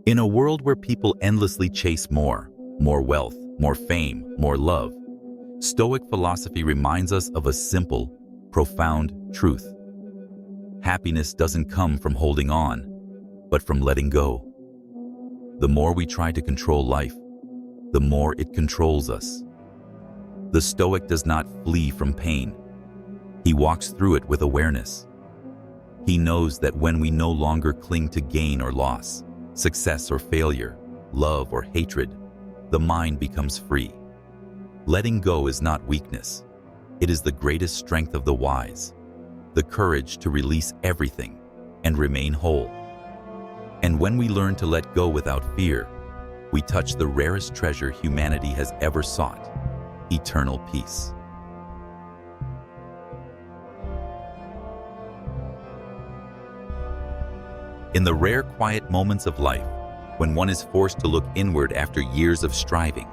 In a world where people endlessly chase more wealth, more fame, more love, Stoic philosophy reminds us of a simple, profound truth. Happiness doesn't come from holding on, but from letting go. The more we try to control life, the more it controls us. The Stoic does not flee from pain. He walks through it with awareness. He knows that when we no longer cling to gain or loss, success or failure, love or hatred, the mind becomes free. Letting go is not weakness. It is the greatest strength of the wise, the courage to release everything and remain whole. And when we learn to let go without fear, we touch the rarest treasure humanity has ever sought: eternal peace. In the rare quiet moments of life, when one is forced to look inward after years of striving,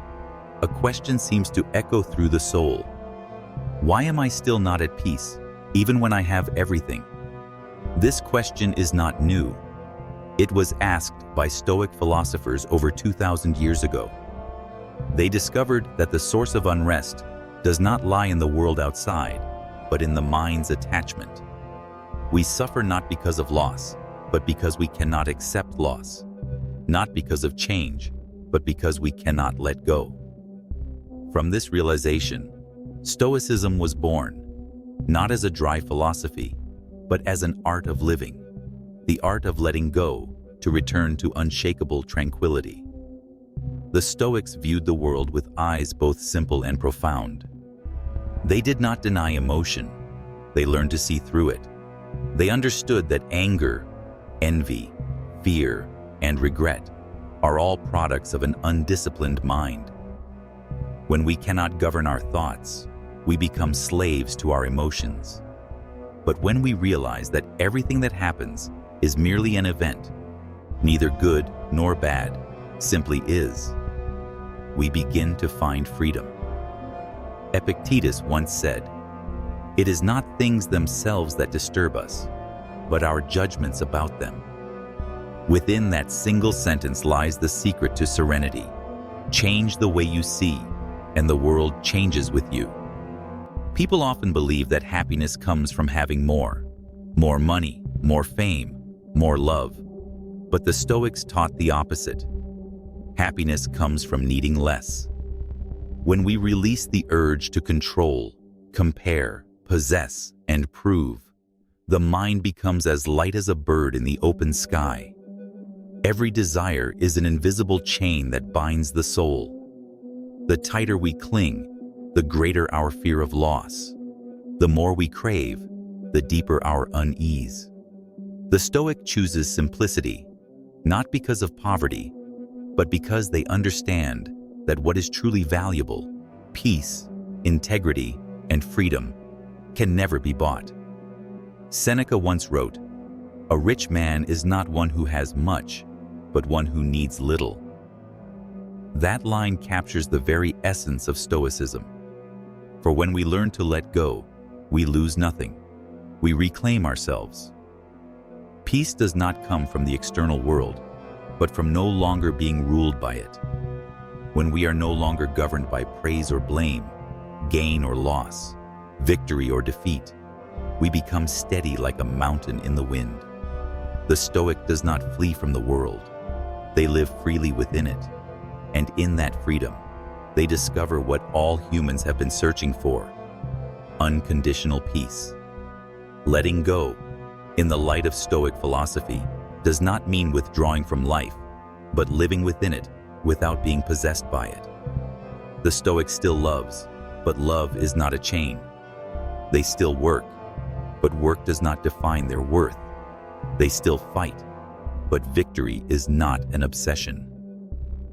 a question seems to echo through the soul. Why am I still not at peace, even when I have everything? This question is not new. It was asked by Stoic philosophers over 2,000 years ago. They discovered that the source of unrest does not lie in the world outside, but in the mind's attachment. We suffer not because of loss, but because we cannot accept loss. Not because of change, but because we cannot let go. From this realization, Stoicism was born, not as a dry philosophy, but as an art of living, the art of letting go to return to unshakable tranquility. The Stoics viewed the world with eyes both simple and profound. They did not deny emotion. They learned to see through it. They understood that anger, envy, fear, and regret are all products of an undisciplined mind. When we cannot govern our thoughts, we become slaves to our emotions. But when we realize that everything that happens is merely an event, neither good nor bad, simply is, we begin to find freedom. Epictetus once said, "It is not things themselves that disturb us, but our judgments about them." Within that single sentence lies the secret to serenity. Change the way you see, and the world changes with you. People often believe that happiness comes from having more money, more fame, more love. But the Stoics taught the opposite. Happiness comes from needing less. When we release the urge to control, compare, possess, and prove, the mind becomes as light as a bird in the open sky. Every desire is an invisible chain that binds the soul. The tighter we cling, the greater our fear of loss. The more we crave, the deeper our unease. The Stoic chooses simplicity, not because of poverty, but because they understand that what is truly valuable, peace, integrity, and freedom, can never be bought. Seneca once wrote, "A rich man is not one who has much, but one who needs little." That line captures the very essence of Stoicism. For when we learn to let go, we lose nothing. We reclaim ourselves. Peace does not come from the external world, but from no longer being ruled by it. When we are no longer governed by praise or blame, gain or loss, victory or defeat, we become steady like a mountain in the wind. The Stoic does not flee from the world. They live freely within it. And in that freedom, they discover what all humans have been searching for: unconditional peace. Letting go, in the light of Stoic philosophy, does not mean withdrawing from life, but living within it without being possessed by it. The Stoic still loves, but love is not a chain. They still work, but work does not define their worth. They still fight, but victory is not an obsession.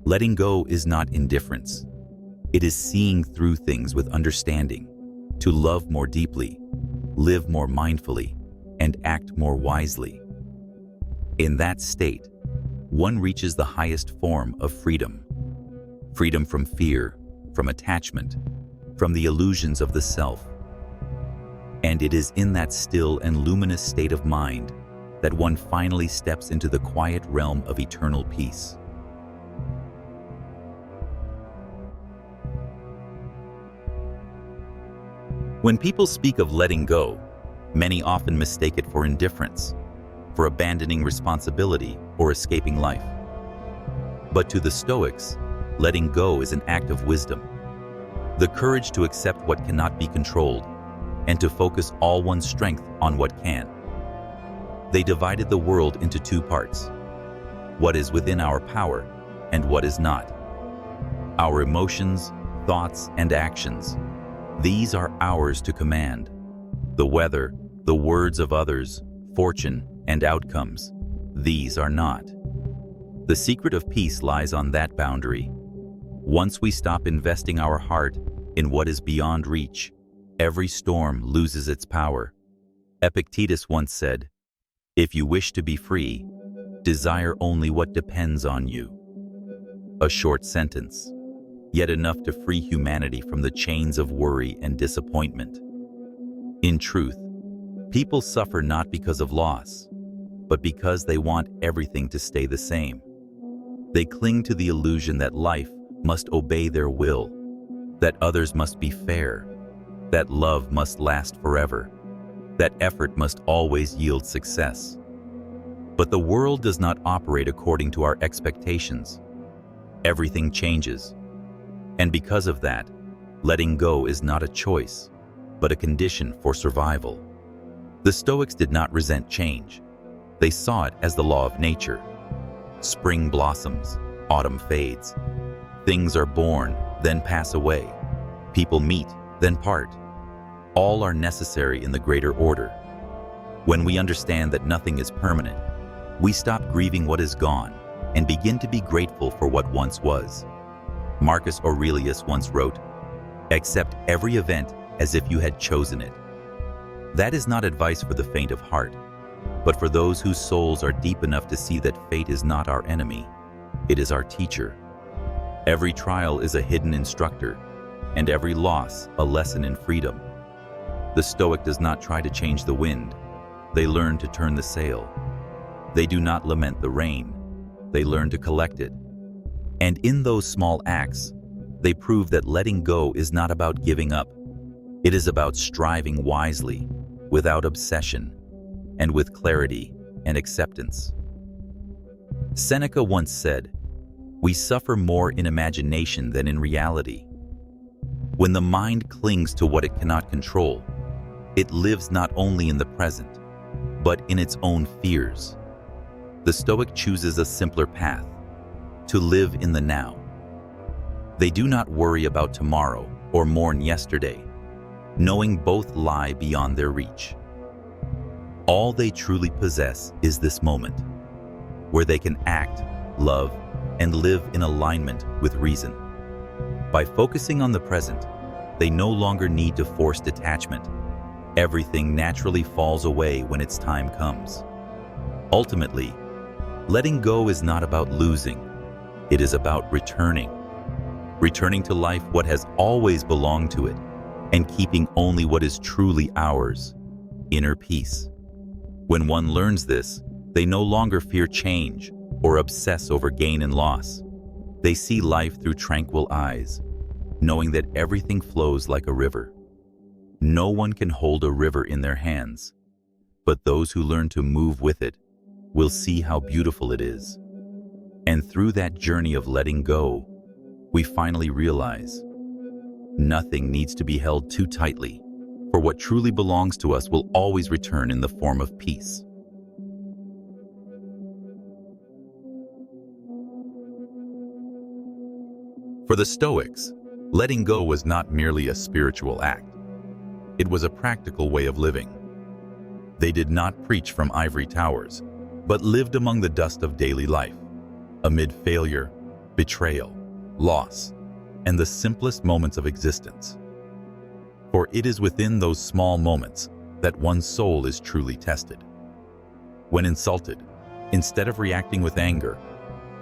Letting go is not indifference. It is seeing through things with understanding, to love more deeply, live more mindfully, and act more wisely. In that state, one reaches the highest form of freedom. Freedom from fear, from attachment, from the illusions of the self. And it is in that still and luminous state of mind that one finally steps into the quiet realm of eternal peace. When people speak of letting go, many often mistake it for indifference, for abandoning responsibility or escaping life. But to the Stoics, letting go is an act of wisdom, the courage to accept what cannot be controlled and to focus all one's strength on what can. They divided the world into two parts: what is within our power and what is not. Our emotions, thoughts, and actions, these are ours to command. The weather, the words of others, fortune, and outcomes, these are not. The secret of peace lies on that boundary. Once we stop investing our heart in what is beyond reach, every storm loses its power. Epictetus once said, "If you wish to be free, desire only what depends on you." A short sentence, yet enough to free humanity from the chains of worry and disappointment. In truth, people suffer not because of loss, but because they want everything to stay the same. They cling to the illusion that life must obey their will, that others must be fair, that love must last forever, that effort must always yield success. But the world does not operate according to our expectations. Everything changes. And because of that, letting go is not a choice, but a condition for survival. The Stoics did not resent change. They saw it as the law of nature. Spring blossoms, autumn fades. Things are born, then pass away. People meet, then part. All are necessary in the greater order. When we understand that nothing is permanent, we stop grieving what is gone and begin to be grateful for what once was. Marcus Aurelius once wrote, "Accept every event as if you had chosen it." That is not advice for the faint of heart, but for those whose souls are deep enough to see that fate is not our enemy, it is our teacher. Every trial is a hidden instructor, and every loss a lesson in freedom. The Stoic does not try to change the wind, they learn to turn the sail. They do not lament the rain, they learn to collect it. And in those small acts, they prove that letting go is not about giving up. It is about striving wisely, without obsession, and with clarity and acceptance. Seneca once said, "We suffer more in imagination than in reality." When the mind clings to what it cannot control, it lives not only in the present, but in its own fears. The Stoic chooses a simpler path, to live in the now. They do not worry about tomorrow or mourn yesterday, knowing both lie beyond their reach. All they truly possess is this moment, where they can act, love, and live in alignment with reason. By focusing on the present, they no longer need to force detachment. Everything naturally falls away when its time comes. Ultimately, letting go is not about losing. It is about returning to life what has always belonged to it, and keeping only what is truly ours, inner peace. When one learns this, they no longer fear change or obsess over gain and loss. They see life through tranquil eyes, knowing that everything flows like a river. No one can hold a river in their hands, but those who learn to move with it will see how beautiful it is. And through that journey of letting go, we finally realize nothing needs to be held too tightly, for what truly belongs to us will always return in the form of peace. For the Stoics, letting go was not merely a spiritual act. It was a practical way of living. They did not preach from ivory towers, but lived among the dust of daily life, amid failure, betrayal, loss, and the simplest moments of existence. For it is within those small moments that one's soul is truly tested. When insulted, instead of reacting with anger,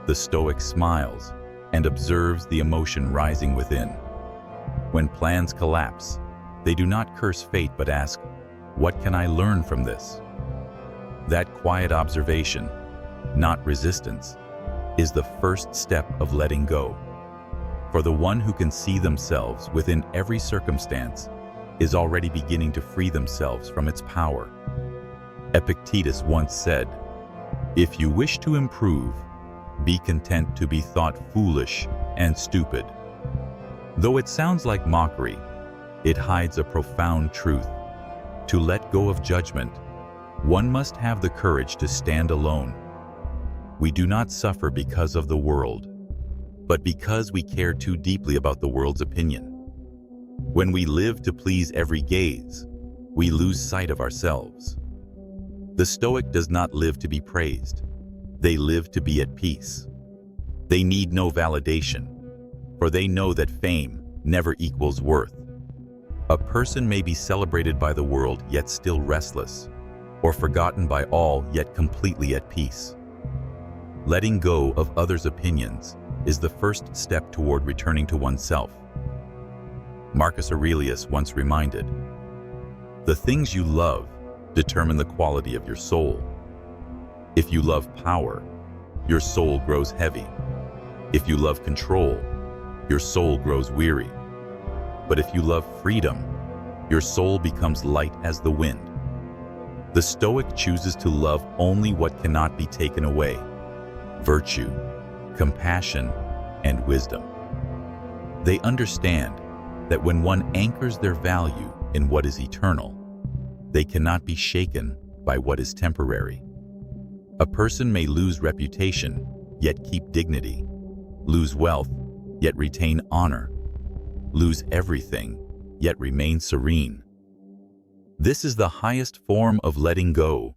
the Stoic smiles and observes the emotion rising within. When plans collapse, they do not curse fate but ask, "What can I learn from this?" That quiet observation, not resistance, is the first step of letting go. For the one who can see themselves within every circumstance is already beginning to free themselves from its power. Epictetus once said, "If you wish to improve, be content to be thought foolish and stupid." Though it sounds like mockery, it hides a profound truth. To let go of judgment, one must have the courage to stand alone. We do not suffer because of the world, but because we care too deeply about the world's opinion. When we live to please every gaze, we lose sight of ourselves. The Stoic does not live to be praised. They live to be at peace. They need no validation, for they know that fame never equals worth. A person may be celebrated by the world yet still restless, or forgotten by all yet completely at peace. Letting go of others' opinions is the first step toward returning to oneself. Marcus Aurelius once reminded, "The things you love determine the quality of your soul. If you love power, your soul grows heavy. If you love control, your soul grows weary. But if you love freedom, your soul becomes light as the wind." The Stoic chooses to love only what cannot be taken away: virtue, compassion, and wisdom. They understand that when one anchors their value in what is eternal, they cannot be shaken by what is temporary. A person may lose reputation, yet keep dignity, lose wealth, yet retain honor, lose everything, yet remain serene. This is the highest form of letting go: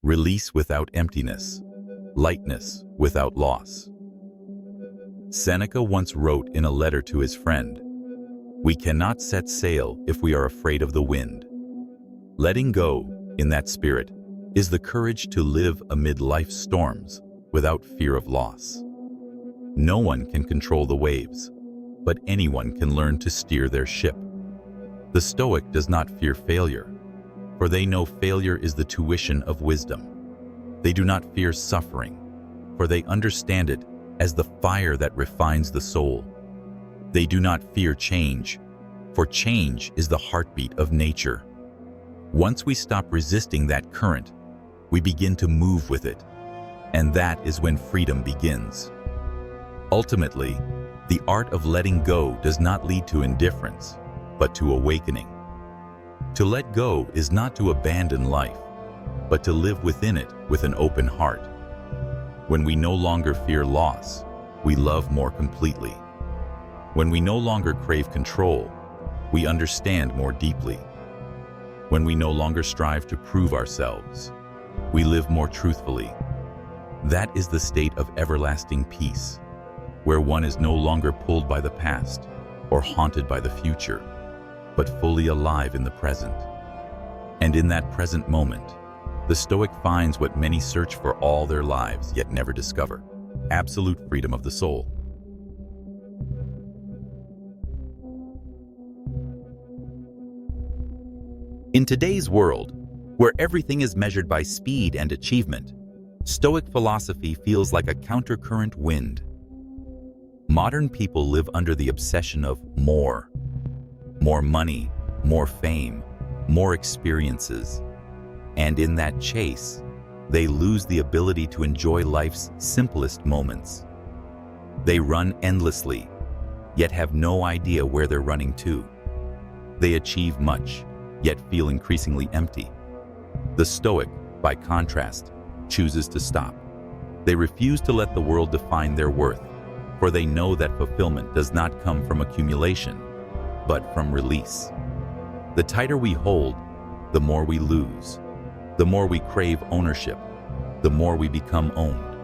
release without emptiness, lightness without loss. Seneca once wrote in a letter to his friend, "We cannot set sail if we are afraid of the wind." Letting go, in that spirit, is the courage to live amid life's storms without fear of loss. No one can control the waves, but anyone can learn to steer their ship. The Stoic does not fear failure, for they know failure is the tuition of wisdom. They do not fear suffering, for they understand it as the fire that refines the soul. They do not fear change, for change is the heartbeat of nature. Once we stop resisting that current, we begin to move with it, and that is when freedom begins. Ultimately, the art of letting go does not lead to indifference, but to awakening. To let go is not to abandon life, but to live within it with an open heart. When we no longer fear loss, we love more completely. When we no longer crave control, we understand more deeply. When we no longer strive to prove ourselves, we live more truthfully. That is the state of everlasting peace, where one is no longer pulled by the past or haunted by the future, but fully alive in the present. And in that present moment, the Stoic finds what many search for all their lives yet never discover: absolute freedom of the soul. In today's world, where everything is measured by speed and achievement, Stoic philosophy feels like a countercurrent wind. Modern people live under the obsession of more. More money, more fame, more experiences. And in that chase, they lose the ability to enjoy life's simplest moments. They run endlessly, yet have no idea where they're running to. They achieve much, yet feel increasingly empty. The Stoic, by contrast, chooses to stop. They refuse to let the world define their worth, for they know that fulfillment does not come from accumulation, but from release. The tighter we hold, the more we lose. The more we crave ownership, the more we become owned.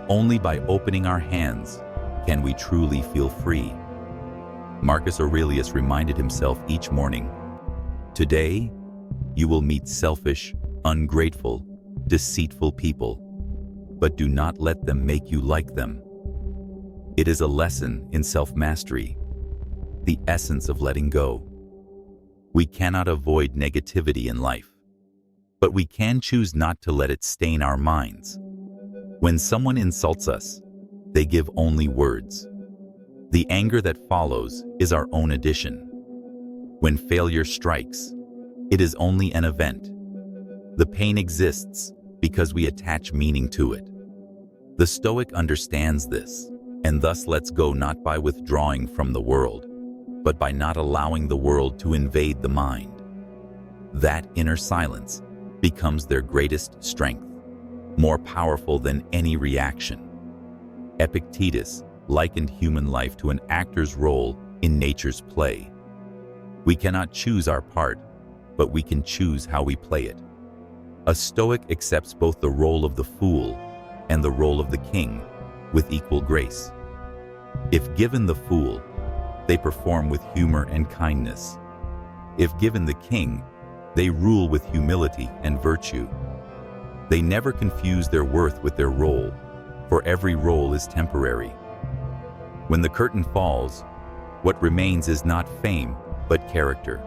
Only by opening our hands can we truly feel free. Marcus Aurelius reminded himself each morning, "Today, you will meet selfish, ungrateful, deceitful people, but do not let them make you like them." It is a lesson in self-mastery, the essence of letting go. We cannot avoid negativity in life, but we can choose not to let it stain our minds. When someone insults us, they give only words. The anger that follows is our own addition. When failure strikes, it is only an event. The pain exists because we attach meaning to it. The Stoic understands this, and thus lets go not by withdrawing from the world, but by not allowing the world to invade the mind. That inner silence becomes their greatest strength, more powerful than any reaction. Epictetus likened human life to an actor's role in nature's play. We cannot choose our part, but we can choose how we play it. A Stoic accepts both the role of the fool and the role of the king with equal grace. If given the fool, they perform with humor and kindness. If given the king, they rule with humility and virtue. They never confuse their worth with their role, for every role is temporary. When the curtain falls, what remains is not fame, but character.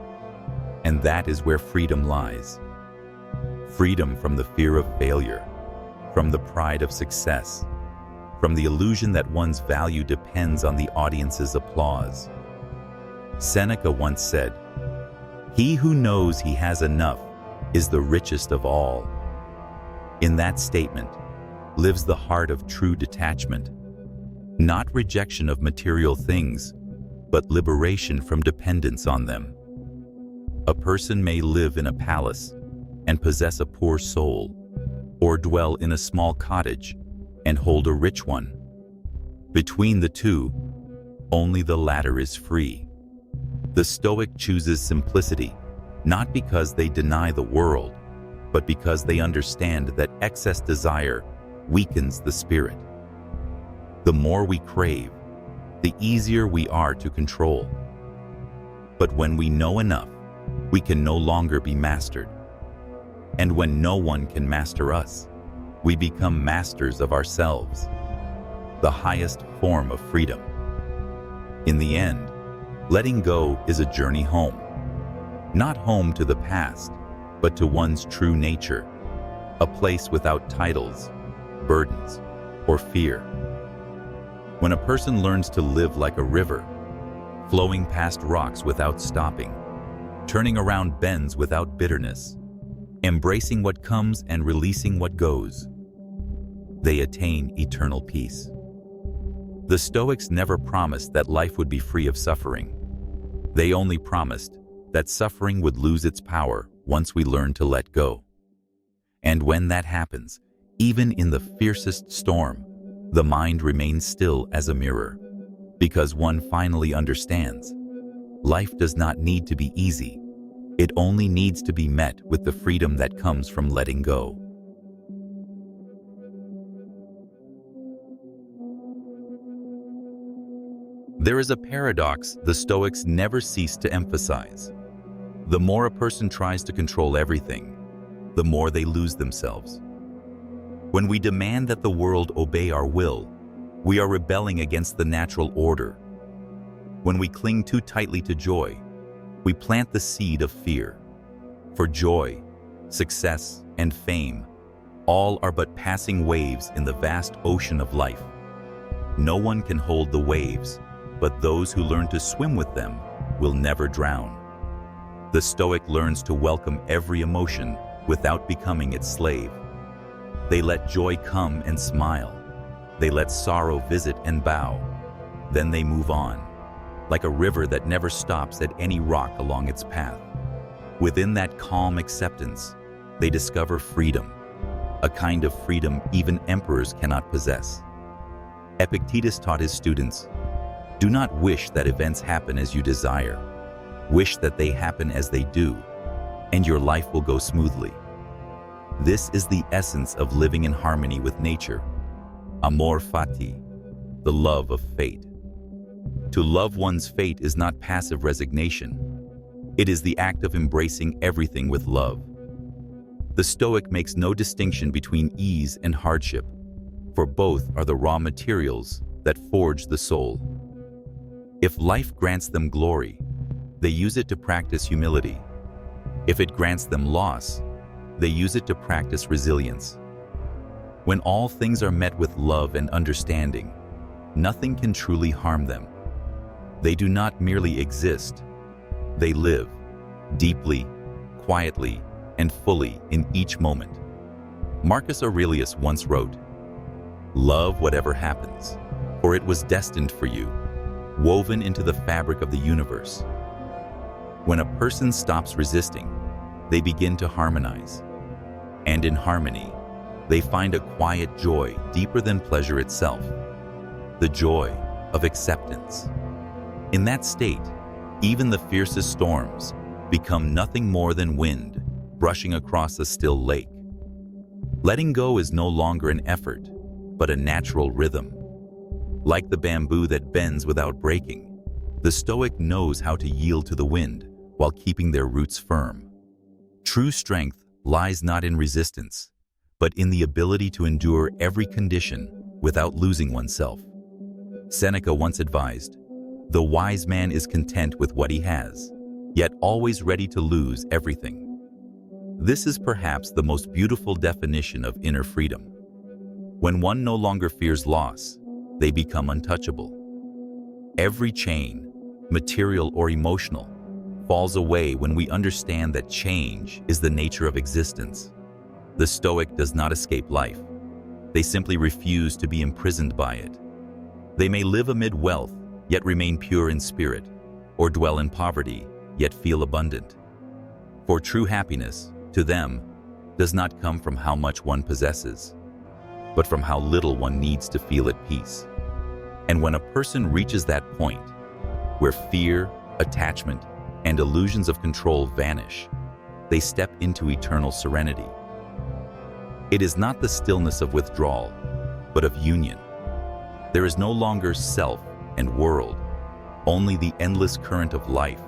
And that is where freedom lies. Freedom from the fear of failure, from the pride of success, from the illusion that one's value depends on the audience's applause. Seneca once said, "He who knows he has enough is the richest of all." In that statement lives the heart of true detachment, not rejection of material things, but liberation from dependence on them. A person may live in a palace and possess a poor soul, or dwell in a small cottage and hold a rich one. Between the two, only the latter is free. The Stoic chooses simplicity, not because they deny the world, but because they understand that excess desire weakens the spirit. The more we crave, the easier we are to control. But when we know enough, we can no longer be mastered. And when no one can master us, we become masters of ourselves, the highest form of freedom. In the end, letting go is a journey home. Not home to the past, but to one's true nature, a place without titles, burdens, or fear. When a person learns to live like a river, flowing past rocks without stopping, turning around bends without bitterness, embracing what comes and releasing what goes, they attain eternal peace. The Stoics never promised that life would be free of suffering. They only promised that suffering would lose its power once we learn to let go. And when that happens, even in the fiercest storm, the mind remains still as a mirror, because one finally understands life does not need to be easy. It only needs to be met with the freedom that comes from letting go. There is a paradox the Stoics never cease to emphasize. The more a person tries to control everything, the more they lose themselves. When we demand that the world obey our will, we are rebelling against the natural order. When we cling too tightly to joy, we plant the seed of fear. For joy, success, and fame, all are but passing waves in the vast ocean of life. No one can hold the waves, but those who learn to swim with them will never drown. The Stoic learns to welcome every emotion without becoming its slave. They let joy come and smile. They let sorrow visit and bow. Then they move on, like a river that never stops at any rock along its path. Within that calm acceptance, they discover freedom, a kind of freedom even emperors cannot possess. Epictetus taught his students, "Do not wish that events happen as you desire. Wish that they happen as they do, and your life will go smoothly." This is the essence of living in harmony with nature. Amor fati, the love of fate. To love one's fate is not passive resignation. It is the act of embracing everything with love. The Stoic makes no distinction between ease and hardship, for both are the raw materials that forge the soul. If life grants them glory, they use it to practice humility. If it grants them loss, They use it to practice resilience. When all things are met with love and understanding, nothing can truly harm them. They do not merely exist. They live deeply, quietly, and fully in each moment. Marcus Aurelius once wrote, "Love whatever happens, for it was destined for you, woven into the fabric of the universe." When a person stops resisting, they begin to harmonize. And in harmony, they find a quiet joy deeper than pleasure itself, the joy of acceptance. In that state, even the fiercest storms become nothing more than wind brushing across a still lake. Letting go is no longer an effort, but a natural rhythm. Like the bamboo that bends without breaking, the Stoic knows how to yield to the wind while keeping their roots firm. True strength lies not in resistance, but in the ability to endure every condition without losing oneself. Seneca once advised, "The wise man is content with what he has, yet always ready to lose everything." This is perhaps the most beautiful definition of inner freedom. When one no longer fears loss, they become untouchable. Every chain, material or emotional, falls away when we understand that change is the nature of existence. The Stoic does not escape life. They simply refuse to be imprisoned by it. They may live amid wealth, yet remain pure in spirit, or dwell in poverty, yet feel abundant. For true happiness, to them, does not come from how much one possesses, but from how little one needs to feel at peace. And when a person reaches that point, where fear, attachment, and illusions of control vanish, they step into eternal serenity. It is not the stillness of withdrawal, but of union. There is no longer self and world, only the endless current of life,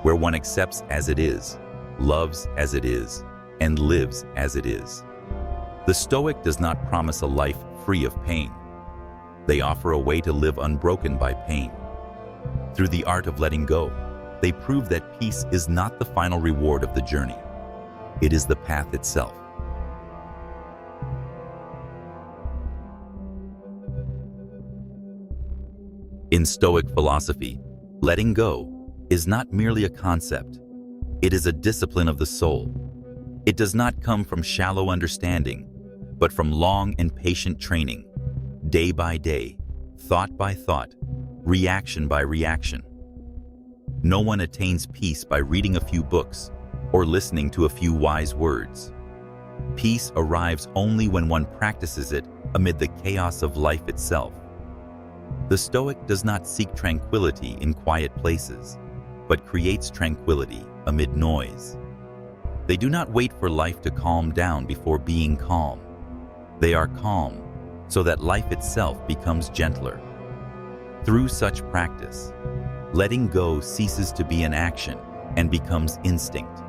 where one accepts as it is, loves as it is, and lives as it is. The Stoic does not promise a life free of pain. They offer a way to live unbroken by pain. Through the art of letting go, they prove that peace is not the final reward of the journey. It is the path itself. In Stoic philosophy, letting go is not merely a concept. It is a discipline of the soul. It does not come from shallow understanding, but from long and patient training, day by day, thought by thought, reaction by reaction. No one attains peace by reading a few books or listening to a few wise words. Peace arrives only when one practices it amid the chaos of life itself. The Stoic does not seek tranquility in quiet places, but creates tranquility amid noise. They do not wait for life to calm down before being calm. They are calm so that life itself becomes gentler. Through such practice, letting go ceases to be an action and becomes instinct,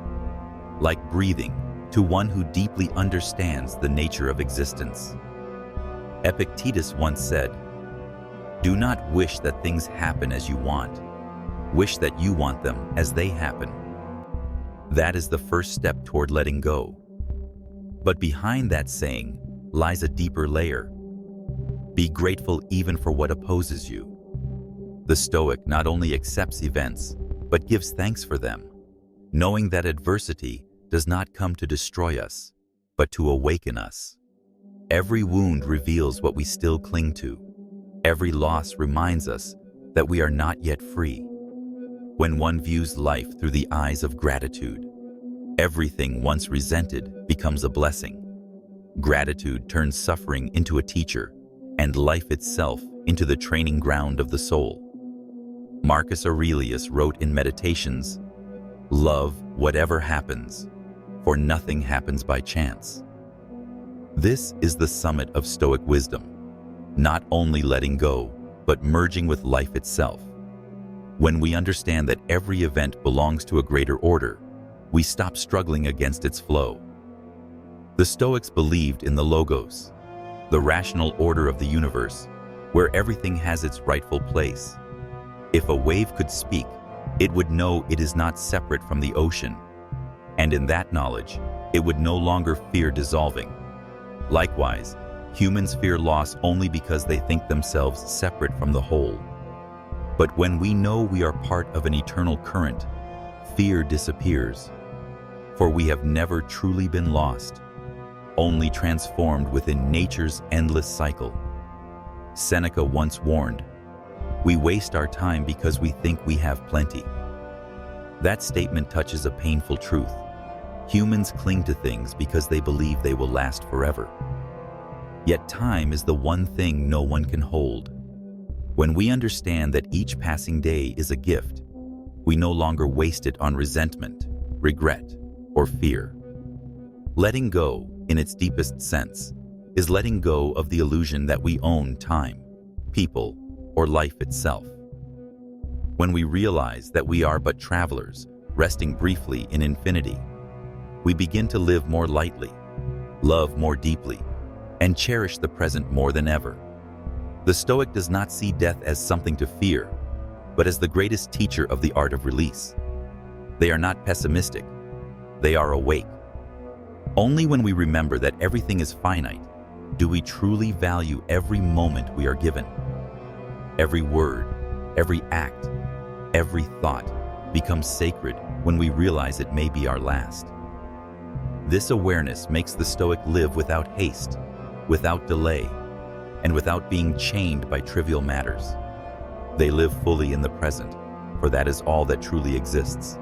like breathing to one who deeply understands the nature of existence. Epictetus once said, "Do not wish that things happen as you want. Wish that you want them as they happen." That is the first step toward letting go. But behind that saying lies a deeper layer. Be grateful even for what opposes you. The Stoic not only accepts events, but gives thanks for them, knowing that adversity does not come to destroy us, but to awaken us. Every wound reveals what we still cling to. Every loss reminds us that we are not yet free. When one views life through the eyes of gratitude, everything once resented becomes a blessing. Gratitude turns suffering into a teacher, and life itself into the training ground of the soul. Marcus Aurelius wrote in Meditations, "Love whatever happens, for nothing happens by chance." This is the summit of Stoic wisdom, not only letting go, but merging with life itself. When we understand that every event belongs to a greater order, we stop struggling against its flow. The Stoics believed in the logos, the rational order of the universe, where everything has its rightful place. If a wave could speak, it would know it is not separate from the ocean. And in that knowledge, it would no longer fear dissolving. Likewise, humans fear loss only because they think themselves separate from the whole. But when we know we are part of an eternal current, fear disappears. For we have never truly been lost, only transformed within nature's endless cycle. Seneca once warned, "We waste our time because we think we have plenty." That statement touches a painful truth. Humans cling to things because they believe they will last forever. Yet time is the one thing no one can hold. When we understand that each passing day is a gift, we no longer waste it on resentment, regret, or fear. Letting go, in its deepest sense, is letting go of the illusion that we own time, people, or life itself. When we realize that we are but travelers, resting briefly in infinity, we begin to live more lightly, love more deeply, and cherish the present more than ever. The Stoic does not see death as something to fear, but as the greatest teacher of the art of release. They are not pessimistic, they are awake. Only when we remember that everything is finite do we truly value every moment we are given. Every word, every act, every thought becomes sacred when we realize it may be our last. This awareness makes the Stoic live without haste, without delay, and without being chained by trivial matters. They live fully in the present, for that is all that truly exists.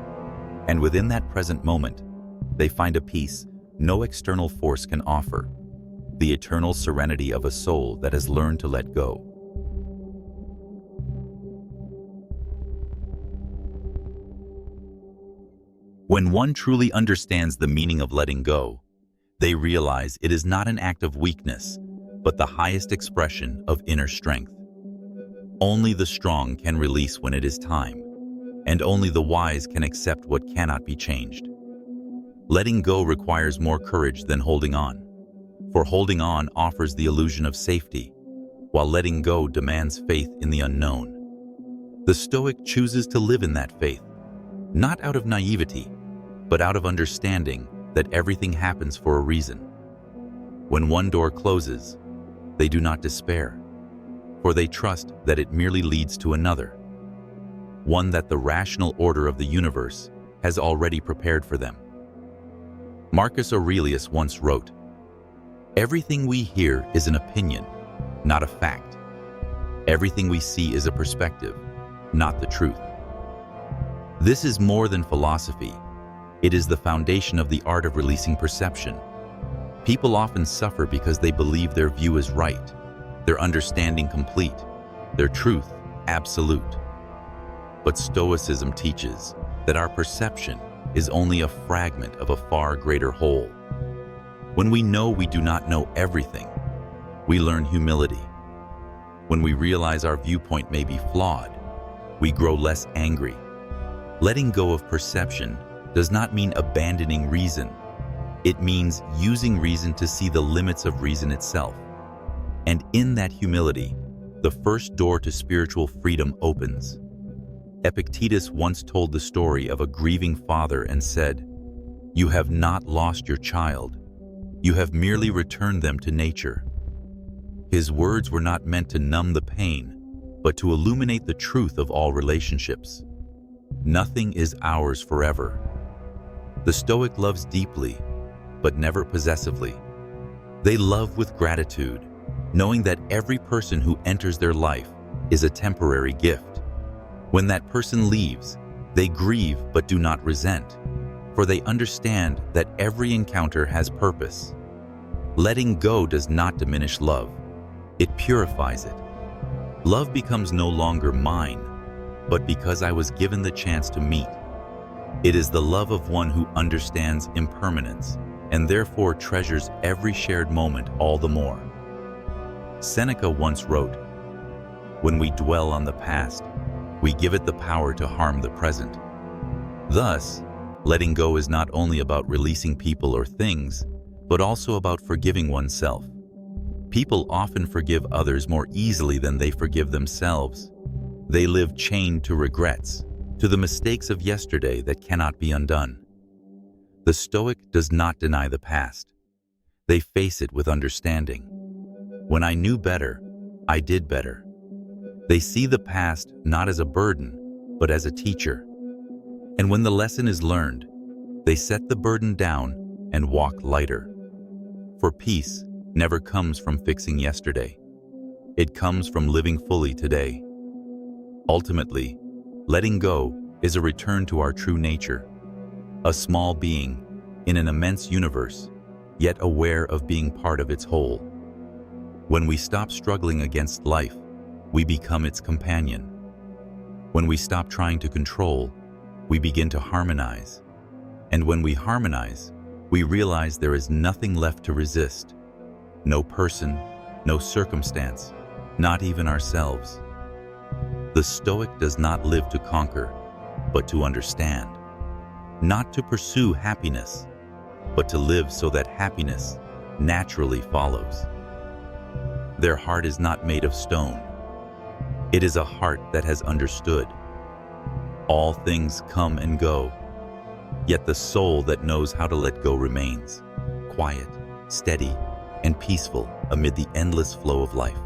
And within that present moment, they find a peace no external force can offer, the eternal serenity of a soul that has learned to let go. When one truly understands the meaning of letting go, they realize it is not an act of weakness, but the highest expression of inner strength. Only the strong can release when it is time, and only the wise can accept what cannot be changed. Letting go requires more courage than holding on, for holding on offers the illusion of safety, while letting go demands faith in the unknown. The Stoic chooses to live in that faith, not out of naivety, but out of understanding that everything happens for a reason. When one door closes, they do not despair, for they trust that it merely leads to another, one that the rational order of the universe has already prepared for them. Marcus Aurelius once wrote, "Everything we hear is an opinion, not a fact. Everything we see is a perspective, not the truth." This is more than philosophy. It is the foundation of the art of releasing perception. People often suffer because they believe their view is right, their understanding complete, their truth absolute. But Stoicism teaches that our perception is only a fragment of a far greater whole. When we know we do not know everything, we learn humility. When we realize our viewpoint may be flawed, we grow less angry. Letting go of perception does not mean abandoning reason. It means using reason to see the limits of reason itself. And in that humility, the first door to spiritual freedom opens. Epictetus once told the story of a grieving father and said, "You have not lost your child. You have merely returned them to nature." His words were not meant to numb the pain, but to illuminate the truth of all relationships. Nothing is ours forever. The Stoic loves deeply, but never possessively. They love with gratitude, knowing that every person who enters their life is a temporary gift. When that person leaves, they grieve but do not resent, for they understand that every encounter has purpose. Letting go does not diminish love. It purifies it. Love becomes no longer mine, but because I was given the chance to meet. It is the love of one who understands impermanence and therefore treasures every shared moment all the more. Seneca once wrote, "When we dwell on the past, we give it the power to harm the present." Thus, letting go is not only about releasing people or things, but also about forgiving oneself. People often forgive others more easily than they forgive themselves. They live chained to regrets, to the mistakes of yesterday that cannot be undone. The Stoic does not deny the past. They face it with understanding. When I knew better, I did better. They see the past not as a burden, but as a teacher. And when the lesson is learned, they set the burden down and walk lighter. For peace never comes from fixing yesterday. It comes from living fully today. Ultimately, letting go is a return to our true nature, a small being in an immense universe, yet aware of being part of its whole. When we stop struggling against life, we become its companion. When we stop trying to control, we begin to harmonize. And when we harmonize, we realize there is nothing left to resist. No person, no circumstance, not even ourselves. The Stoic does not live to conquer, but to understand. Not to pursue happiness, but to live so that happiness naturally follows. Their heart is not made of stone. It is a heart that has understood. All things come and go, yet the soul that knows how to let go remains, quiet, steady, and peaceful amid the endless flow of life.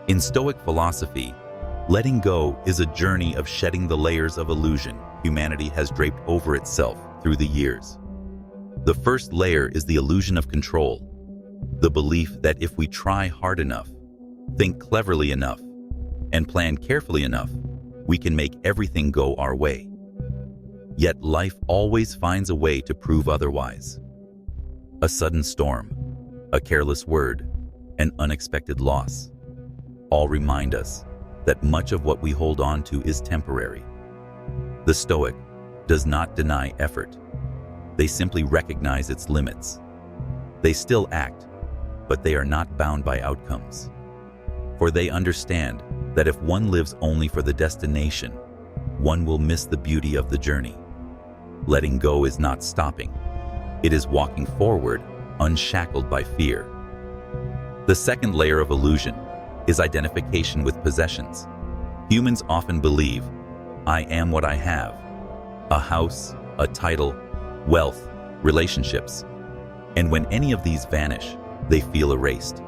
In Stoic philosophy, letting go is a journey of shedding the layers of illusion humanity has draped over itself through the years. The first layer is the illusion of control, the belief that if we try hard enough, think cleverly enough, and plan carefully enough, we can make everything go our way. Yet life always finds a way to prove otherwise. A sudden storm, a careless word, an unexpected loss, all remind us that much of what we hold on to is temporary. The Stoic does not deny effort. They simply recognize its limits. They still act, but they are not bound by outcomes. For they understand that if one lives only for the destination, one will miss the beauty of the journey. Letting go is not stopping. It is walking forward, unshackled by fear. The second layer of illusion is identification with possessions. Humans often believe, I am what I have. A house, a title, wealth, relationships. And when any of these vanish, they feel erased.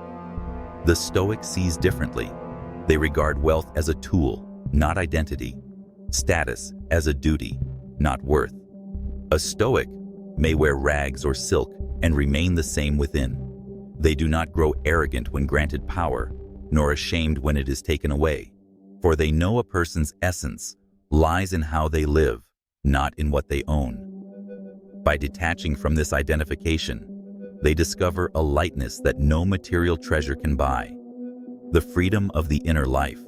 The Stoic sees differently. They regard wealth as a tool, not identity. Status as a duty, not worth. A Stoic may wear rags or silk and remain the same within. They do not grow arrogant when granted power, nor ashamed when it is taken away. For they know a person's essence lies in how they live, not in what they own. By detaching from this identification, they discover a lightness that no material treasure can buy, the freedom of the inner life.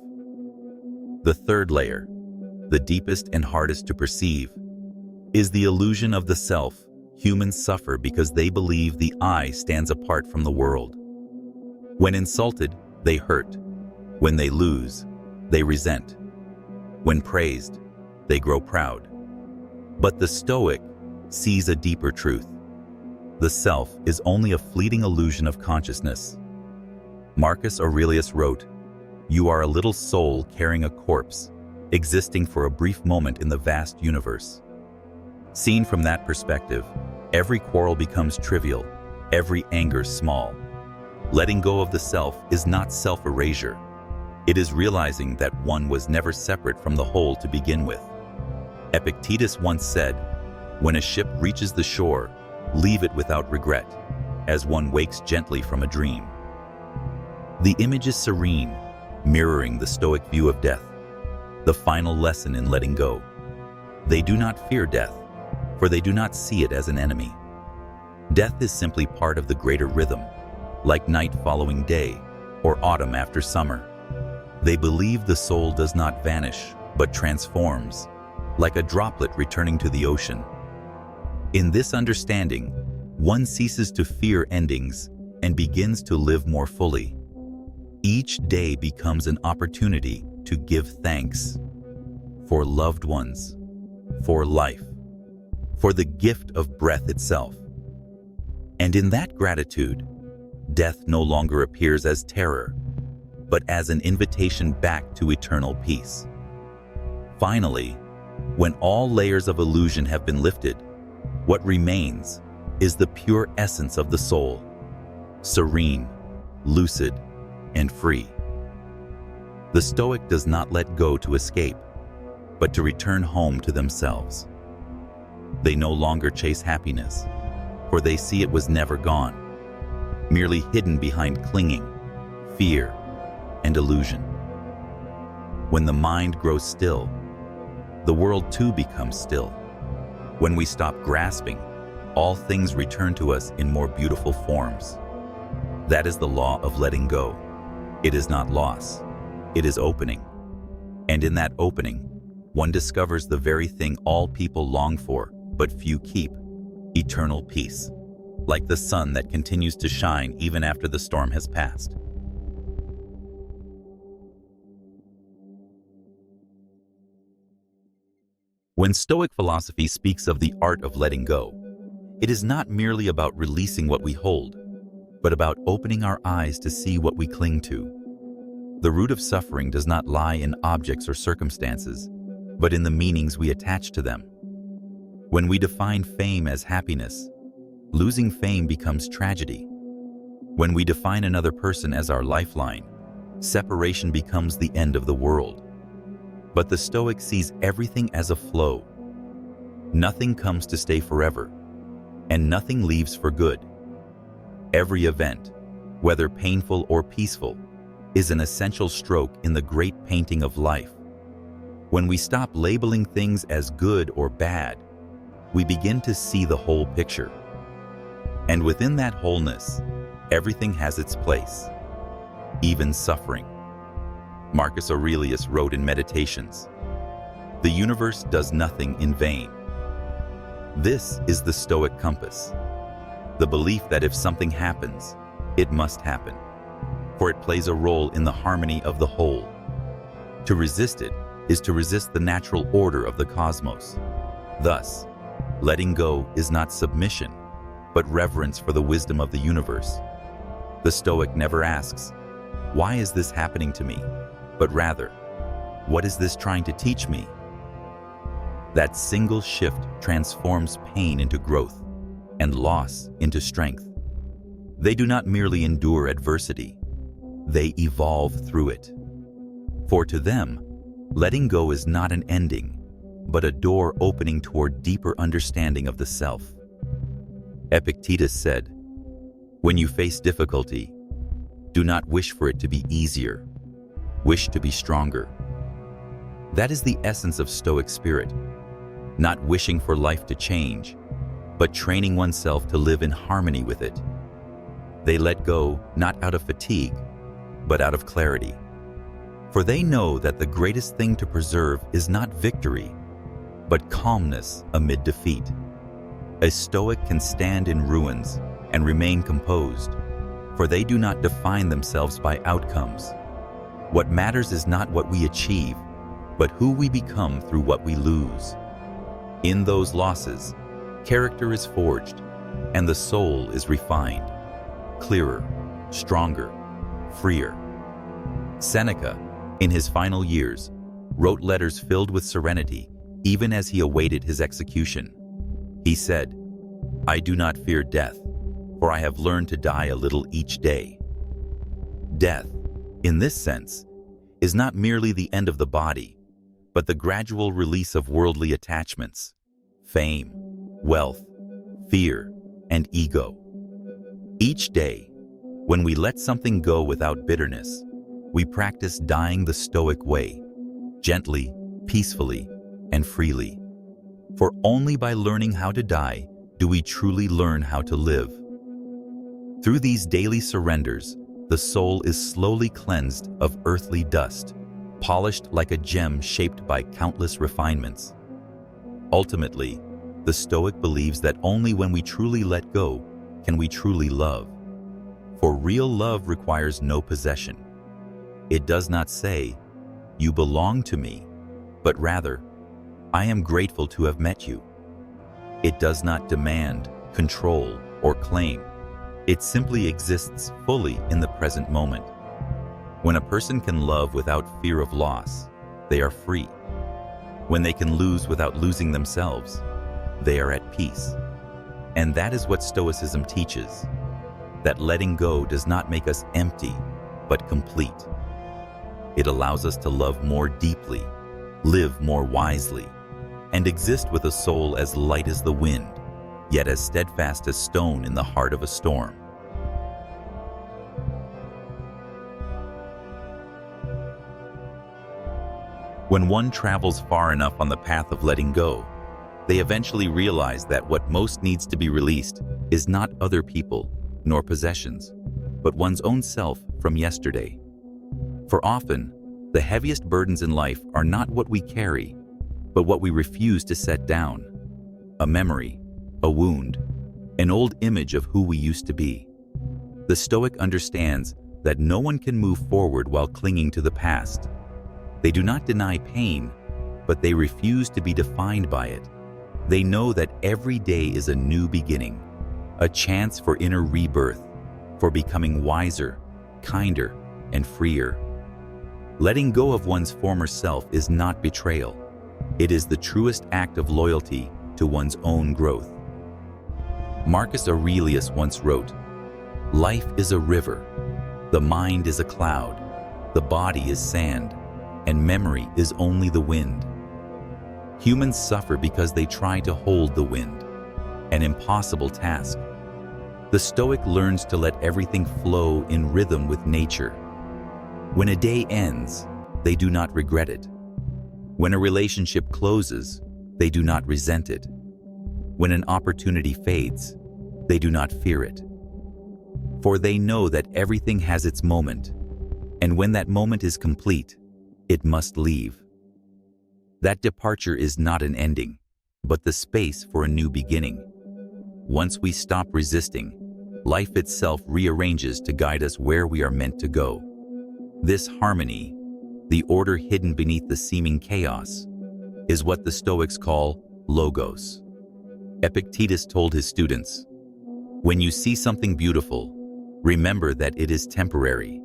The third layer, the deepest and hardest to perceive, is the illusion of the self. Humans suffer because they believe the I stands apart from the world. When insulted, they hurt. When they lose, they resent. When praised, they grow proud. But the Stoic sees a deeper truth. The self is only a fleeting illusion of consciousness. Marcus Aurelius wrote, "You are a little soul carrying a corpse, existing for a brief moment in the vast universe." Seen from that perspective, every quarrel becomes trivial, every anger small. Letting go of the self is not self-erasure. It is realizing that one was never separate from the whole to begin with. Epictetus once said, "When a ship reaches the shore, leave it without regret, as one wakes gently from a dream." The image is serene, mirroring the Stoic view of death, the final lesson in letting go. They do not fear death, for they do not see it as an enemy. Death is simply part of the greater rhythm, like night following day, or autumn after summer. They believe the soul does not vanish, but transforms, like a droplet returning to the ocean. In this understanding, one ceases to fear endings and begins to live more fully. Each day becomes an opportunity to give thanks for loved ones, for life, for the gift of breath itself. And in that gratitude, death no longer appears as terror, but as an invitation back to eternal peace. Finally, when all layers of illusion have been lifted, what remains is the pure essence of the soul, serene, lucid, and free. The Stoic does not let go to escape, but to return home to themselves. They no longer chase happiness, for they see it was never gone, merely hidden behind clinging, fear, and illusion. When the mind grows still, the world too becomes still. When we stop grasping, all things return to us in more beautiful forms. That is the law of letting go. It is not loss, it is opening. And in that opening, one discovers the very thing all people long for, but few keep: eternal peace, like the sun that continues to shine even after the storm has passed. When Stoic philosophy speaks of the art of letting go, it is not merely about releasing what we hold, but about opening our eyes to see what we cling to. The root of suffering does not lie in objects or circumstances, but in the meanings we attach to them. When we define fame as happiness, losing fame becomes tragedy. When we define another person as our lifeline, separation becomes the end of the world. But the Stoic sees everything as a flow. Nothing comes to stay forever, and nothing leaves for good. Every event, whether painful or peaceful, is an essential stroke in the great painting of life. When we stop labeling things as good or bad, we begin to see the whole picture. And within that wholeness, everything has its place, even suffering. Marcus Aurelius wrote in Meditations, "The universe does nothing in vain." This is the Stoic compass, the belief that if something happens, it must happen, for it plays a role in the harmony of the whole. To resist it is to resist the natural order of the cosmos. Thus, letting go is not submission, but reverence for the wisdom of the universe. The Stoic never asks, "Why is this happening to me?" but rather, "What is this trying to teach me?" That single shift transforms pain into growth and loss into strength. They do not merely endure adversity, they evolve through it. For to them, letting go is not an ending, but a door opening toward deeper understanding of the self. Epictetus said, "When you face difficulty, do not wish for it to be easier. Wish to be stronger." That is the essence of Stoic spirit, not wishing for life to change, but training oneself to live in harmony with it. They let go not out of fatigue, but out of clarity. For they know that the greatest thing to preserve is not victory, but calmness amid defeat. A Stoic can stand in ruins and remain composed, for they do not define themselves by outcomes. What matters is not what we achieve, but who we become through what we lose. In those losses, character is forged, and the soul is refined, clearer, stronger, freer. Seneca, in his final years, wrote letters filled with serenity, even as he awaited his execution. He said, "I do not fear death, for I have learned to die a little each day." Death, in this sense, is not merely the end of the body, but the gradual release of worldly attachments, fame, wealth, fear, and ego. Each day, when we let something go without bitterness, we practice dying the Stoic way, gently, peacefully, and freely. For only by learning how to die do we truly learn how to live. Through these daily surrenders, the soul is slowly cleansed of earthly dust, polished like a gem shaped by countless refinements. Ultimately, the Stoic believes that only when we truly let go can we truly love. For real love requires no possession. It does not say, "You belong to me," but rather, "I am grateful to have met you." It does not demand, control, or claim. It simply exists fully in the present moment. When a person can love without fear of loss, they are free. When they can lose without losing themselves, they are at peace. And that is what Stoicism teaches, that letting go does not make us empty, but complete. It allows us to love more deeply, live more wisely, and exist with a soul as light as the wind, yet as steadfast as stone in the heart of a storm. When one travels far enough on the path of letting go, they eventually realize that what most needs to be released is not other people nor possessions, but one's own self from yesterday. For often, the heaviest burdens in life are not what we carry, but what we refuse to set down. A memory, a wound, an old image of who we used to be. The Stoic understands that no one can move forward while clinging to the past. They do not deny pain, but they refuse to be defined by it. They know that every day is a new beginning, a chance for inner rebirth, for becoming wiser, kinder, and freer. Letting go of one's former self is not betrayal. It is the truest act of loyalty to one's own growth. Marcus Aurelius once wrote, "Life is a river, the mind is a cloud, the body is sand, and memory is only the wind." Humans suffer because they try to hold the wind, an impossible task. The Stoic learns to let everything flow in rhythm with nature. When a day ends, they do not regret it. When a relationship closes, they do not resent it. When an opportunity fades, they do not fear it. For they know that everything has its moment, and when that moment is complete, it must leave. That departure is not an ending, but the space for a new beginning. Once we stop resisting, life itself rearranges to guide us where we are meant to go. This harmony, the order hidden beneath the seeming chaos, is what the Stoics call logos. Epictetus told his students, "When you see something beautiful, remember that it is temporary.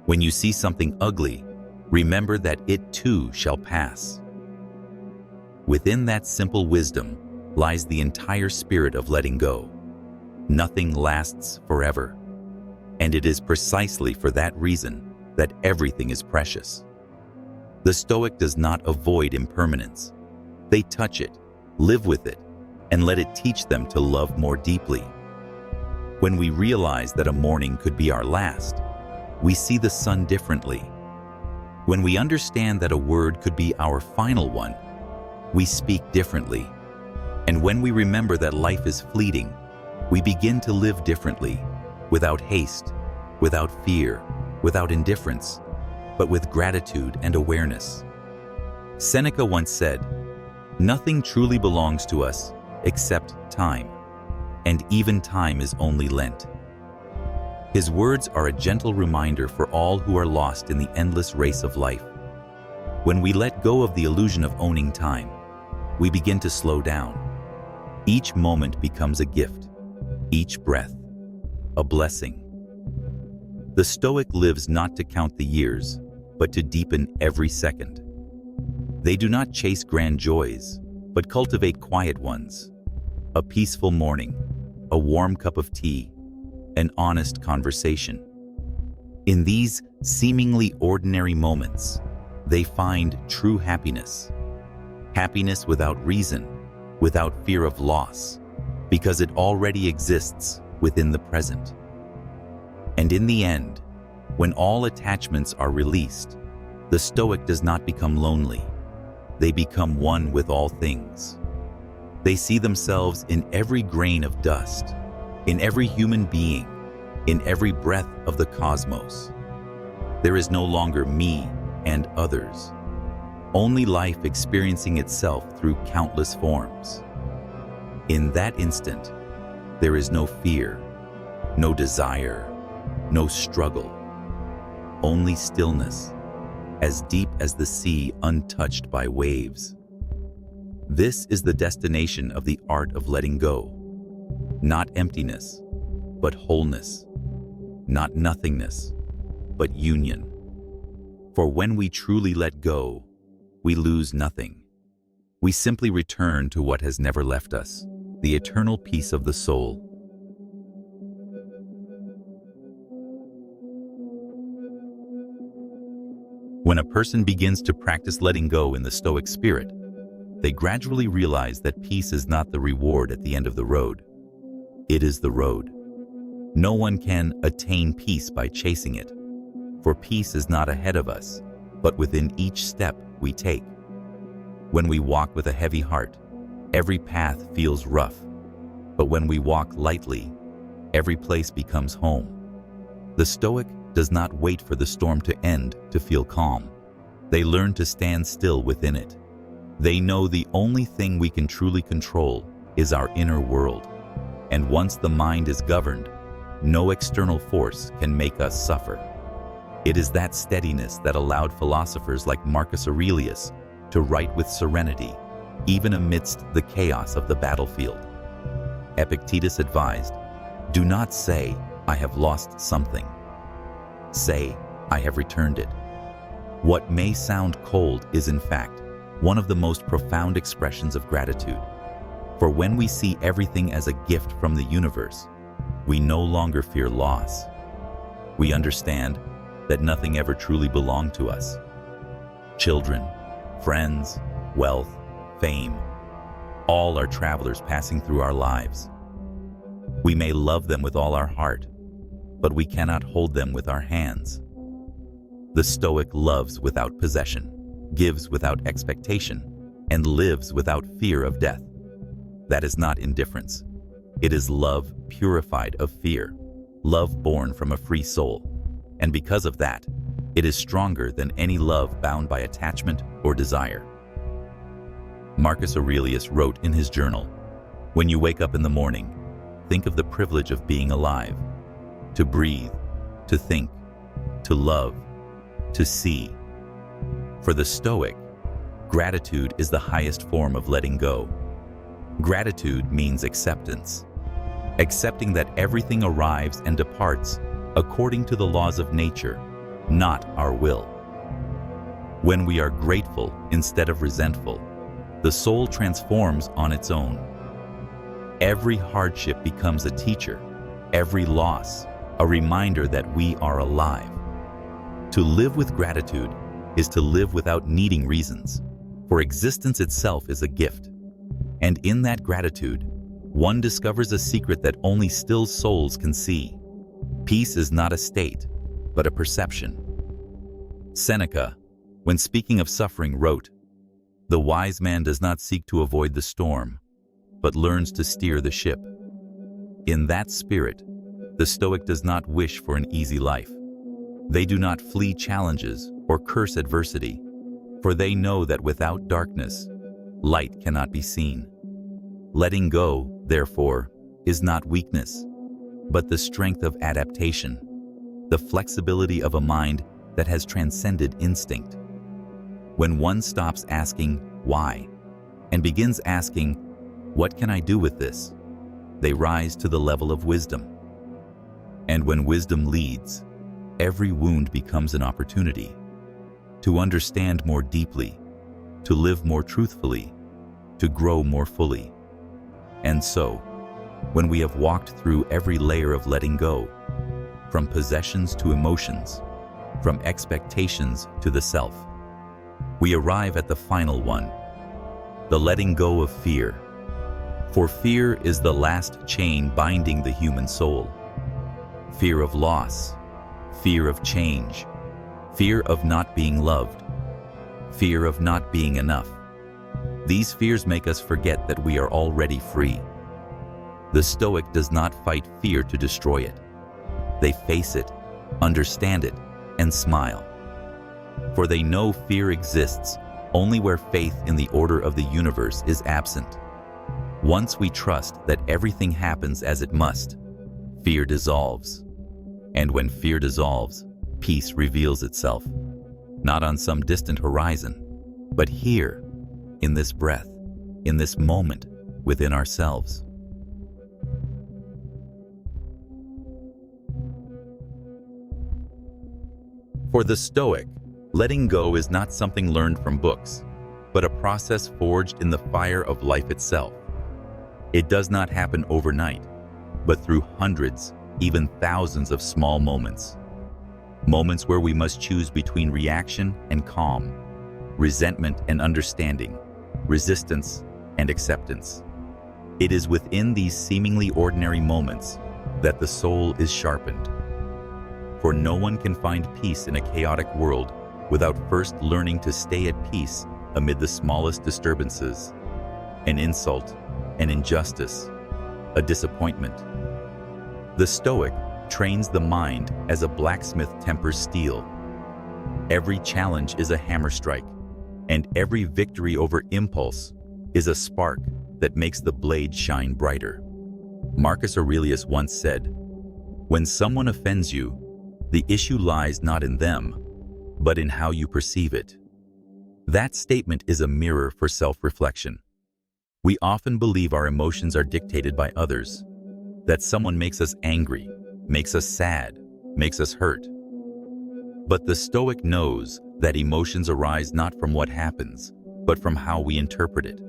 When you see something ugly, remember that it too shall pass." Within that simple wisdom lies the entire spirit of letting go. Nothing lasts forever, and it is precisely for that reason that everything is precious. The Stoic does not avoid impermanence. They touch it, live with it, and let it teach them to love more deeply. When we realize that a morning could be our last, we see the sun differently. When we understand that a word could be our final one, we speak differently. And when we remember that life is fleeting, we begin to live differently, without haste, without fear, without indifference, but with gratitude and awareness. Seneca once said, "Nothing truly belongs to us except time, and even time is only lent." His words are a gentle reminder for all who are lost in the endless race of life. When we let go of the illusion of owning time, we begin to slow down. Each moment becomes a gift, each breath a blessing. The Stoic lives not to count the years, but to deepen every second. They do not chase grand joys, but cultivate quiet ones. A peaceful morning, a warm cup of tea, an honest conversation. In these seemingly ordinary moments, they find true happiness. Happiness without reason, without fear of loss, because it already exists within the present. And in the end, when all attachments are released, the Stoic does not become lonely. They become one with all things. They see themselves in every grain of dust, in every human being, in every breath of the cosmos. There is no longer me and others, only life experiencing itself through countless forms. In that instant, there is no fear, no desire, no struggle, only stillness, as deep as the sea untouched by waves. This is the destination of the art of letting go. Not emptiness, but wholeness. Not nothingness, but union. For when we truly let go, we lose nothing. We simply return to what has never left us, the eternal peace of the soul. When a person begins to practice letting go in the Stoic spirit, they gradually realize that peace is not the reward at the end of the road. It is the road. No one can attain peace by chasing it, for peace is not ahead of us, but within each step we take. When we walk with a heavy heart, every path feels rough, but when we walk lightly, every place becomes home. The Stoic does not wait for the storm to end to feel calm. They learn to stand still within it. They know the only thing we can truly control is our inner world, and once the mind is governed, no external force can make us suffer. It is that steadiness that allowed philosophers like Marcus Aurelius to write with serenity, even amidst the chaos of the battlefield. Epictetus advised, "Do not say, 'I have lost something.' Say, 'I have returned it.'" What may sound cold is in fact one of the most profound expressions of gratitude. For when we see everything as a gift from the universe, we no longer fear loss. We understand that nothing ever truly belonged to us. Children, friends, wealth, fame, all are travelers passing through our lives. We may love them with all our heart, but we cannot hold them with our hands. The Stoic loves without possession, gives without expectation, and lives without fear of death. That is not indifference. It is love purified of fear, love born from a free soul. And because of that, it is stronger than any love bound by attachment or desire. Marcus Aurelius wrote in his journal, "When you wake up in the morning, think of the privilege of being alive, to breathe, to think, to love, to see." For the Stoic, gratitude is the highest form of letting go. Gratitude means acceptance, accepting that everything arrives and departs according to the laws of nature, not our will. When we are grateful instead of resentful, the soul transforms on its own. Every hardship becomes a teacher, every loss a reminder that we are alive. To live with gratitude is to live without needing reasons, for existence itself is a gift. And in that gratitude, one discovers a secret that only still souls can see. Peace is not a state, but a perception. Seneca, when speaking of suffering, wrote, "The wise man does not seek to avoid the storm, but learns to steer the ship." In that spirit, the Stoic does not wish for an easy life. They do not flee challenges or curse adversity, for they know that without darkness, light cannot be seen. Letting go, therefore, is not weakness, but the strength of adaptation, the flexibility of a mind that has transcended instinct. When one stops asking, "Why?" and begins asking, "What can I do with this?" they rise to the level of wisdom. And when wisdom leads, every wound becomes an opportunity to understand more deeply, to live more truthfully, to grow more fully. And so, when we have walked through every layer of letting go, from possessions to emotions, from expectations to the self, we arrive at the final one, the letting go of fear. For fear is the last chain binding the human soul. Fear of loss, fear of change, fear of not being loved, fear of not being enough. These fears make us forget that we are already free. The Stoic does not fight fear to destroy it. They face it, understand it, and smile. For they know fear exists only where faith in the order of the universe is absent. Once we trust that everything happens as it must, fear dissolves. And when fear dissolves, peace reveals itself, not on some distant horizon, but here, in this breath, in this moment, within ourselves. For the Stoic, Letting go is not something learned from books, but a process forged in the fire of life itself. It does not happen overnight, but through hundreds, even thousands of small moments. Moments where we must choose between reaction and calm, resentment and understanding, resistance and acceptance. It is within these seemingly ordinary moments that the soul is sharpened. For no one can find peace in a chaotic world without first learning to stay at peace amid the smallest disturbances, an insult, an injustice, a disappointment. The Stoic trains the mind as a blacksmith tempers steel. Every challenge is a hammer strike, and every victory over impulse is a spark that makes the blade shine brighter. Marcus Aurelius once said, "When someone offends you, the issue lies not in them, but in how you perceive it." That statement is a mirror for self-reflection. We often believe our emotions are dictated by others, that someone makes us angry, makes us sad, makes us hurt. But the Stoic knows that emotions arise not from what happens, but from how we interpret it.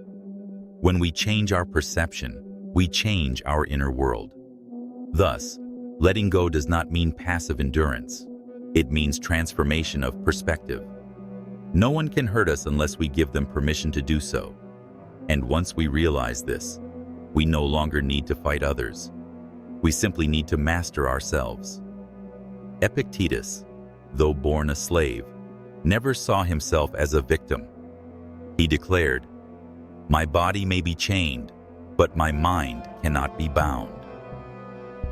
When we change our perception, we change our inner world. Thus, letting go does not mean passive endurance. It means transformation of perspective. No one can hurt us unless we give them permission to do so. And once we realize this, we no longer need to fight others. We simply need to master ourselves. Epictetus, though born a slave, never saw himself as a victim. He declared, "My body may be chained, but my mind cannot be bound."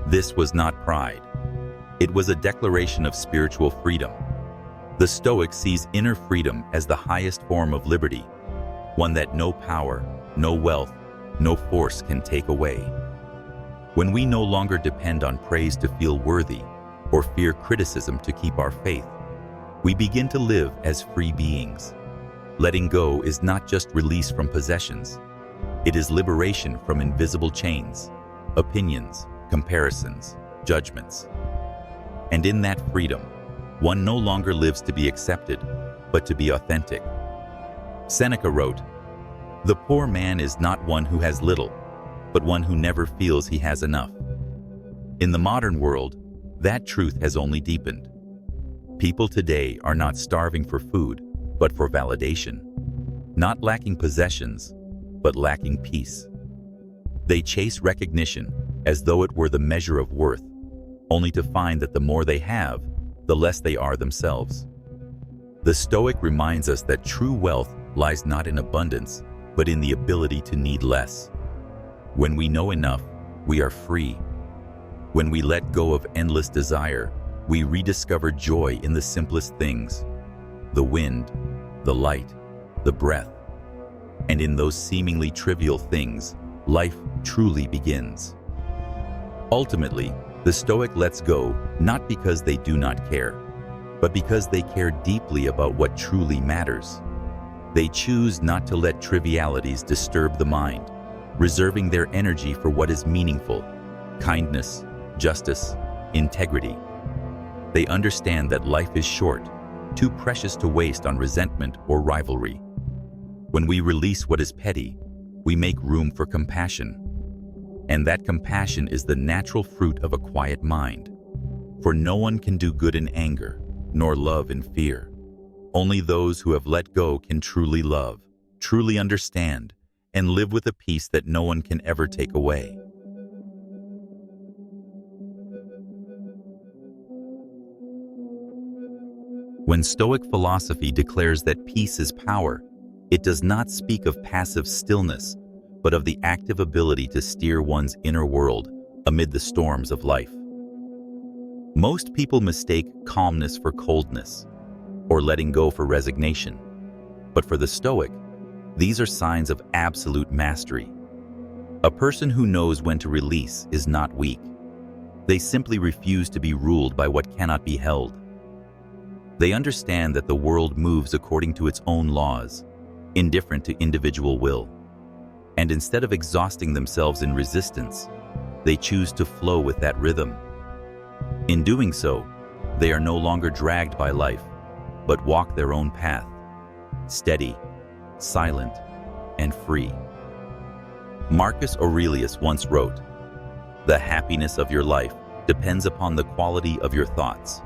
This was not pride. It was a declaration of spiritual freedom. The Stoic sees inner freedom as the highest form of liberty, one that no power, no wealth, no force can take away. When we no longer depend on praise to feel worthy or fear criticism to keep our faith, we begin to live as free beings. Letting go is not just release from possessions. It is liberation from invisible chains, opinions, comparisons, judgments. And in that freedom, one no longer lives to be accepted, but to be authentic. Seneca wrote, "The poor man is not one who has little, but one who never feels he has enough." In the modern world, that truth has only deepened. People today are not starving for food, but for validation. Not lacking possessions, but lacking peace. They chase recognition as though it were the measure of worth, only to find that the more they have, the less they are themselves. The Stoic reminds us that true wealth lies not in abundance, but in the ability to need less. When we know enough, we are free. When we let go of endless desire, we rediscover joy in the simplest things: the wind, the light, the breath. And in those seemingly trivial things, life truly begins. Ultimately, the Stoic lets go not because they do not care, but because they care deeply about what truly matters. They choose not to let trivialities disturb the mind, reserving their energy for what is meaningful: kindness, justice, integrity. They understand that life is short, too precious to waste on resentment or rivalry. When we release what is petty, we make room for compassion. And that compassion is the natural fruit of a quiet mind. For no one can do good in anger, nor love in fear. Only those who have let go can truly love, truly understand, and live with a peace that no one can ever take away. When Stoic philosophy declares that peace is power, it does not speak of passive stillness, but of the active ability to steer one's inner world amid the storms of life. Most people mistake calmness for coldness, or letting go for resignation. But for the Stoic, these are signs of absolute mastery. A person who knows when to release is not weak. They simply refuse to be ruled by what cannot be held. They understand that the world moves according to its own laws, indifferent to individual will. And instead of exhausting themselves in resistance, they choose to flow with that rhythm. In doing so, they are no longer dragged by life, but walk their own path, steady, silent, and free. Marcus Aurelius once wrote, "The happiness of your life depends upon the quality of your thoughts."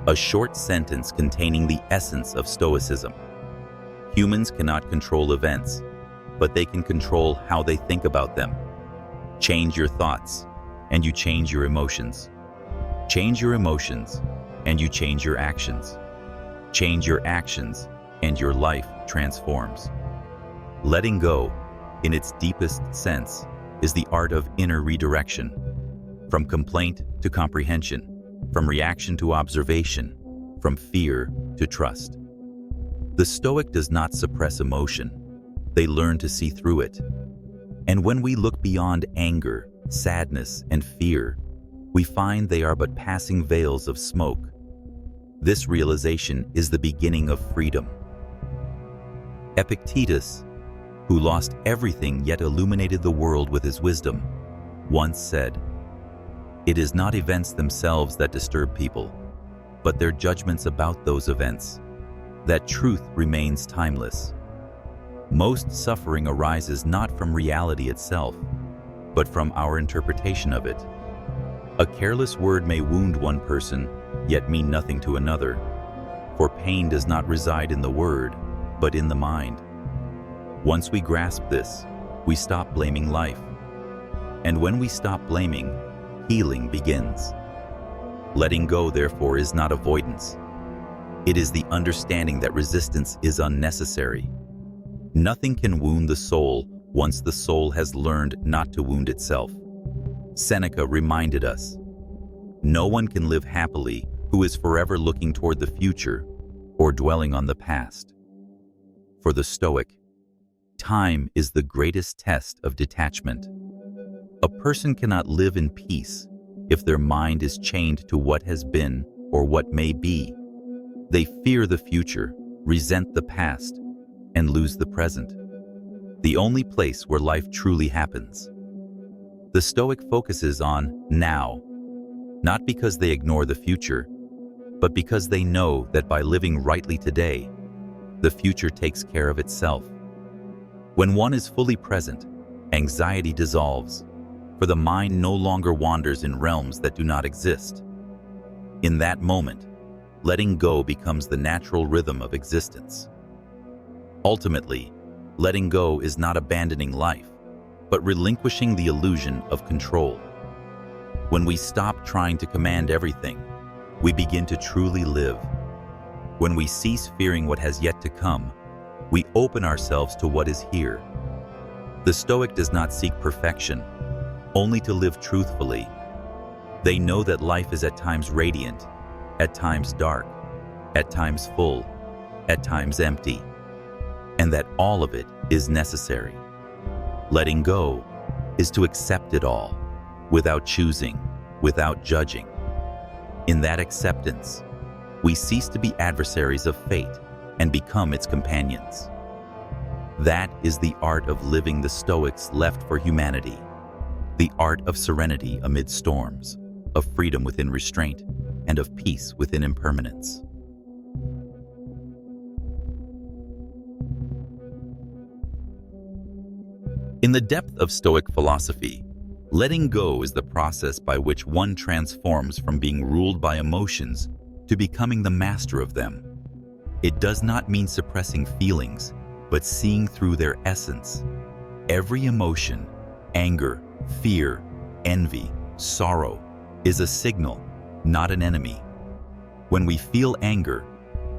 A short sentence containing the essence of Stoicism. Humans cannot control events, but they can control how they think about them. Change your thoughts, and you change your emotions. Change your emotions, and you change your actions. Change your actions, and your life transforms. Letting go, in its deepest sense, is the art of inner redirection. From complaint to comprehension, from reaction to observation, from fear to trust. The Stoic does not suppress emotion. They learn to see through it. And when we look beyond anger, sadness, and fear, we find they are but passing veils of smoke. This realization is the beginning of freedom. Epictetus, who lost everything yet illuminated the world with his wisdom, once said, "It is not events themselves that disturb people, but their judgments about those events. That truth remains timeless." Most suffering arises not from reality itself, but from our interpretation of it. A careless word may wound one person, yet mean nothing to another, for pain does not reside in the word, but in the mind. Once we grasp this, we stop blaming life. And when we stop blaming, healing begins. Letting go, therefore, is not avoidance. It is the understanding that resistance is unnecessary. Nothing can wound the soul once the soul has learned not to wound itself. Seneca reminded us, "No one can live happily who is forever looking toward the future or dwelling on the past." For the Stoic, time is the greatest test of detachment. A person cannot live in peace if their mind is chained to what has been or what may be. They fear the future, resent the past, and lose the present, the only place where life truly happens. The Stoic focuses on now, not because they ignore the future, but because they know that by living rightly today, the future takes care of itself. When one is fully present, anxiety dissolves, for the mind no longer wanders in realms that do not exist. In that moment, letting go becomes the natural rhythm of existence. Ultimately, letting go is not abandoning life, but relinquishing the illusion of control. When we stop trying to command everything, we begin to truly live. When we cease fearing what has yet to come, we open ourselves to what is here. The Stoic does not seek perfection, only to live truthfully. They know that life is at times radiant, at times dark, at times full, at times empty, and that all of it is necessary. Letting go is to accept it all, without choosing, without judging. In that acceptance, we cease to be adversaries of fate and become its companions. That is the art of living the Stoics left for humanity, the art of serenity amid storms, of freedom within restraint, and of peace within impermanence. In the depth of Stoic philosophy, letting go is the process by which one transforms from being ruled by emotions to becoming the master of them. It does not mean suppressing feelings, but seeing through their essence. Every emotion, anger, fear, envy, sorrow, is a signal, not an enemy. When we feel anger,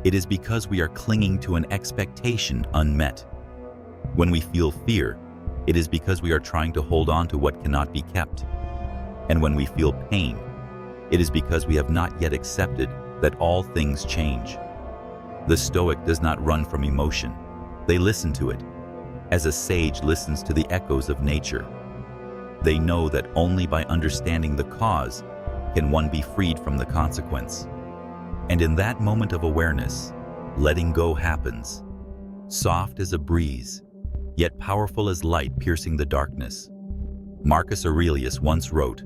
it is because we are clinging to an expectation unmet. When we feel fear, it is because we are trying to hold on to what cannot be kept. And when we feel pain, it is because we have not yet accepted that all things change. The Stoic does not run from emotion. They listen to it, as a sage listens to the echoes of nature. They know that only by understanding the cause can one be freed from the consequence. And in that moment of awareness, letting go happens, soft as a breeze, yet powerful as light piercing the darkness. Marcus Aurelius once wrote,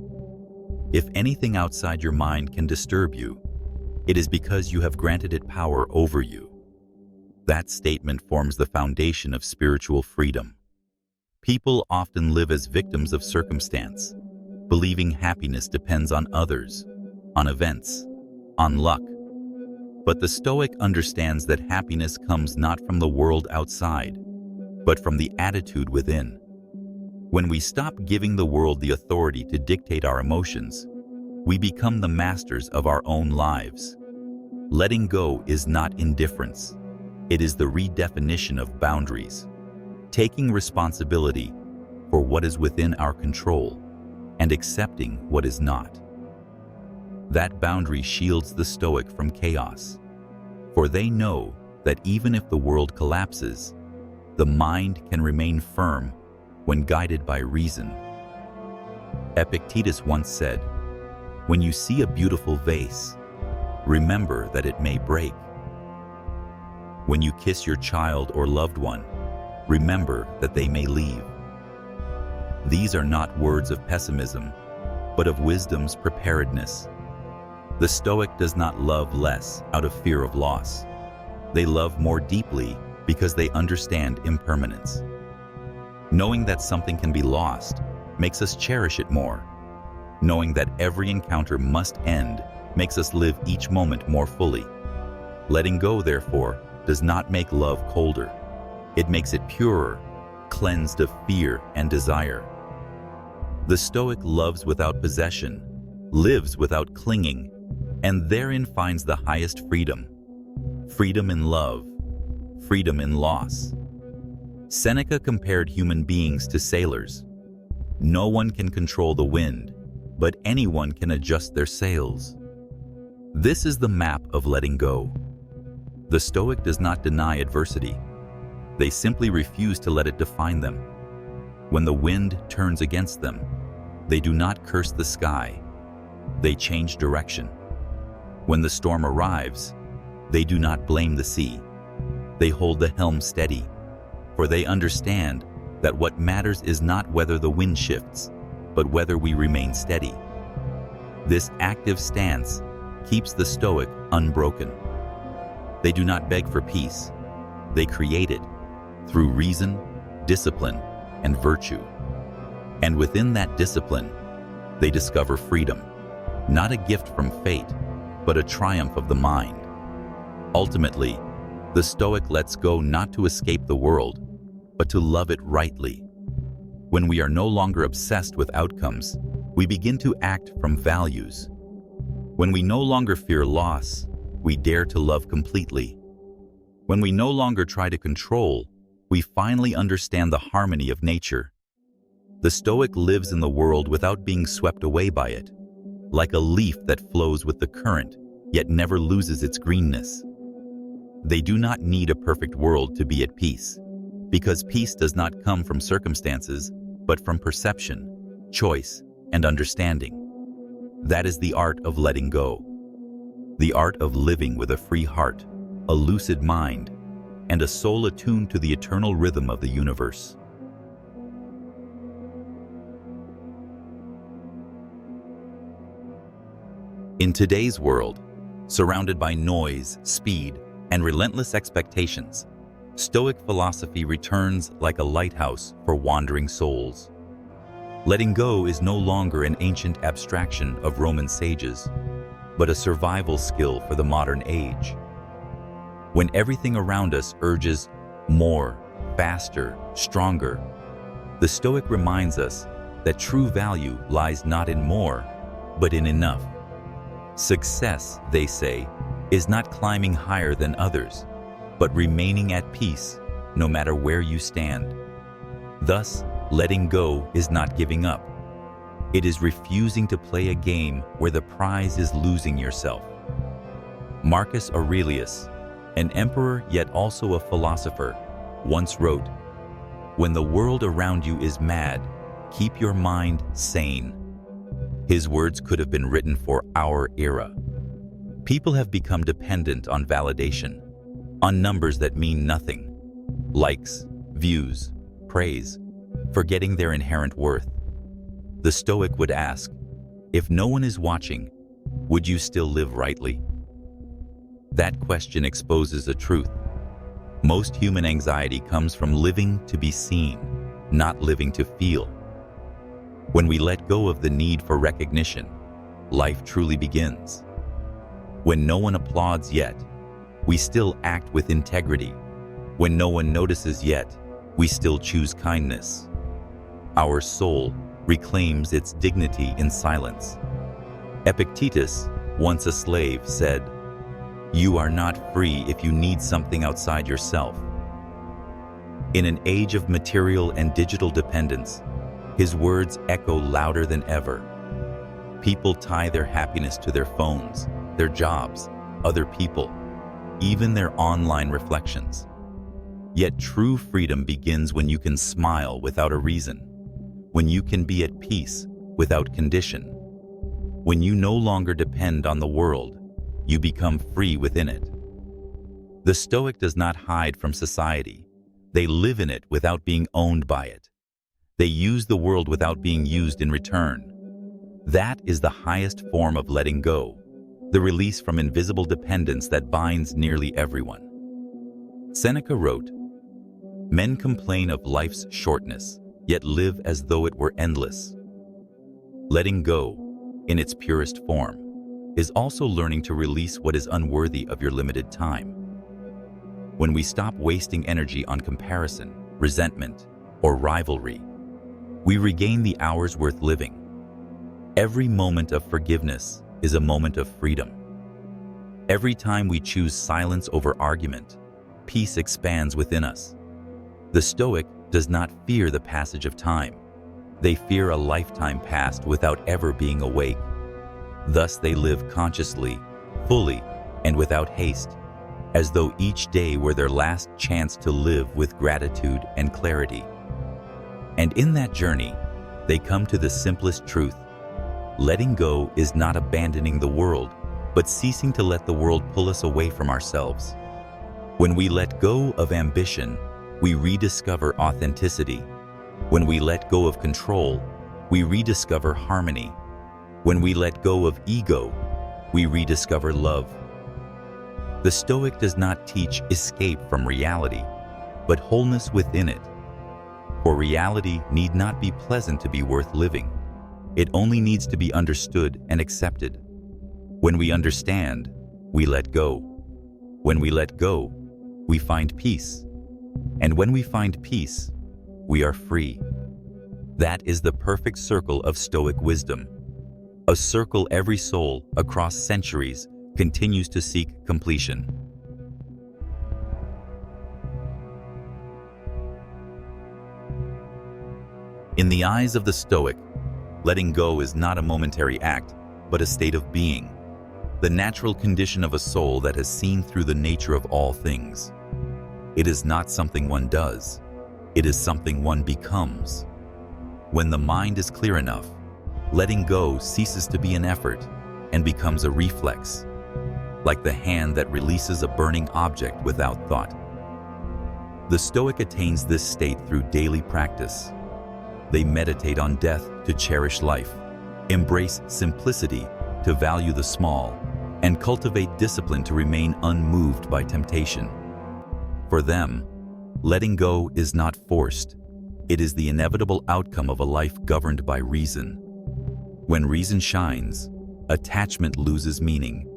"If anything outside your mind can disturb you, It is because you have granted it power over you. That statement forms the foundation of spiritual freedom. People often live as victims of circumstance, believing happiness depends on others, on events, on luck. But the Stoic understands that happiness comes not from the world outside, but from the attitude within. When we stop giving the world the authority to dictate our emotions, we become the masters of our own lives. Letting go is not indifference. It is the redefinition of boundaries, taking responsibility for what is within our control and accepting what is not. That boundary shields the Stoic from chaos, for they know that even if the world collapses, the mind can remain firm when guided by reason. Epictetus once said, "When you see a beautiful vase, remember that it may break. When you kiss your child or loved one, remember that they may leave." These are not words of pessimism, but of wisdom's preparedness. The Stoic does not love less out of fear of loss. They love more deeply because they understand impermanence. Knowing that something can be lost makes us cherish it more. Knowing that every encounter must end makes us live each moment more fully. Letting go, therefore, does not make love colder. It makes it purer, cleansed of fear and desire. The Stoic loves without possession, lives without clinging, and therein finds the highest freedom. Freedom in love, freedom in loss. Seneca compared human beings to sailors. No one can control the wind, but anyone can adjust their sails. This is the map of letting go. The Stoic does not deny adversity. They simply refuse to let it define them. When the wind turns against them, they do not curse the sky. They change direction. When the storm arrives, they do not blame the sea. They hold the helm steady, for they understand that what matters is not whether the wind shifts, but whether we remain steady. This active stance keeps the Stoic unbroken. They do not beg for peace. They create it through reason, discipline, and virtue. And within that discipline, they discover freedom, not a gift from fate, but a triumph of the mind. Ultimately, the Stoic lets go not to escape the world, but to love it rightly. When we are no longer obsessed with outcomes, we begin to act from values. When we no longer fear loss, we dare to love completely. When we no longer try to control, we finally understand the harmony of nature. The Stoic lives in the world without being swept away by it, like a leaf that flows with the current, yet never loses its greenness. They do not need a perfect world to be at peace, because peace does not come from circumstances, but from perception, choice, and understanding. That is the art of letting go. The art of living with a free heart, a lucid mind, and a soul attuned to the eternal rhythm of the universe. In today's world, surrounded by noise, speed, and relentless expectations, Stoic philosophy returns like a lighthouse for wandering souls. Letting go is no longer an ancient abstraction of Roman sages, but a survival skill for the modern age. When everything around us urges more, faster, stronger, the Stoic reminds us that true value lies not in more, but in enough. Success, they say, is not climbing higher than others, but remaining at peace no matter where you stand. Thus, letting go is not giving up. It is refusing to play a game where the prize is losing yourself. Marcus Aurelius, an emperor yet also a philosopher, once wrote, "When the world around you is mad, keep your mind sane." His words could have been written for our era. People have become dependent on validation, on numbers that mean nothing. Likes, views, praise, forgetting their inherent worth. The Stoic would ask, if no one is watching, would you still live rightly? That question exposes a truth. Most human anxiety comes from living to be seen, not living to feel. When we let go of the need for recognition, life truly begins. When no one applauds yet, we still act with integrity. When no one notices yet, we still choose kindness. Our soul reclaims its dignity in silence. Epictetus, once a slave, said, "You are not free if you need something outside yourself." In an age of material and digital dependence, his words echo louder than ever. People tie their happiness to their phones, their jobs, other people, even their online reflections. Yet true freedom begins when you can smile without a reason, when you can be at peace without condition. When you no longer depend on the world, you become free within it. The Stoic does not hide from society. They live in it without being owned by it. They use the world without being used in return. That is the highest form of letting go, the release from invisible dependence that binds nearly everyone. Seneca wrote, "Men complain of life's shortness, yet live as though it were endless." Letting go, in its purest form, is also learning to release what is unworthy of your limited time. When we stop wasting energy on comparison, resentment, or rivalry, we regain the hours worth living. Every moment of forgiveness is a moment of freedom. Every time we choose silence over argument, peace expands within us. The Stoic does not fear the passage of time. They fear a lifetime passed without ever being awake. Thus they live consciously, fully, and without haste, as though each day were their last chance to live with gratitude and clarity. And in that journey, they come to the simplest truth. Letting go is not abandoning the world, but ceasing to let the world pull us away from ourselves. When we let go of ambition, we rediscover authenticity. When we let go of control, we rediscover harmony. When we let go of ego, we rediscover love. The Stoic does not teach escape from reality, but wholeness within it. For reality need not be pleasant to be worth living. It only needs to be understood and accepted. When we understand, we let go. When we let go, we find peace. And when we find peace, we are free. That is the perfect circle of Stoic wisdom. A circle every soul, across centuries, continues to seek completion. In the eyes of the Stoic, letting go is not a momentary act, but a state of being, the natural condition of a soul that has seen through the nature of all things. It is not something one does, it is something one becomes. When the mind is clear enough, letting go ceases to be an effort and becomes a reflex, like the hand that releases a burning object without thought. The Stoic attains this state through daily practice. They meditate on death to cherish life, embrace simplicity to value the small, and cultivate discipline to remain unmoved by temptation. For them, letting go is not forced. It is the inevitable outcome of a life governed by reason. When reason shines, attachment loses meaning.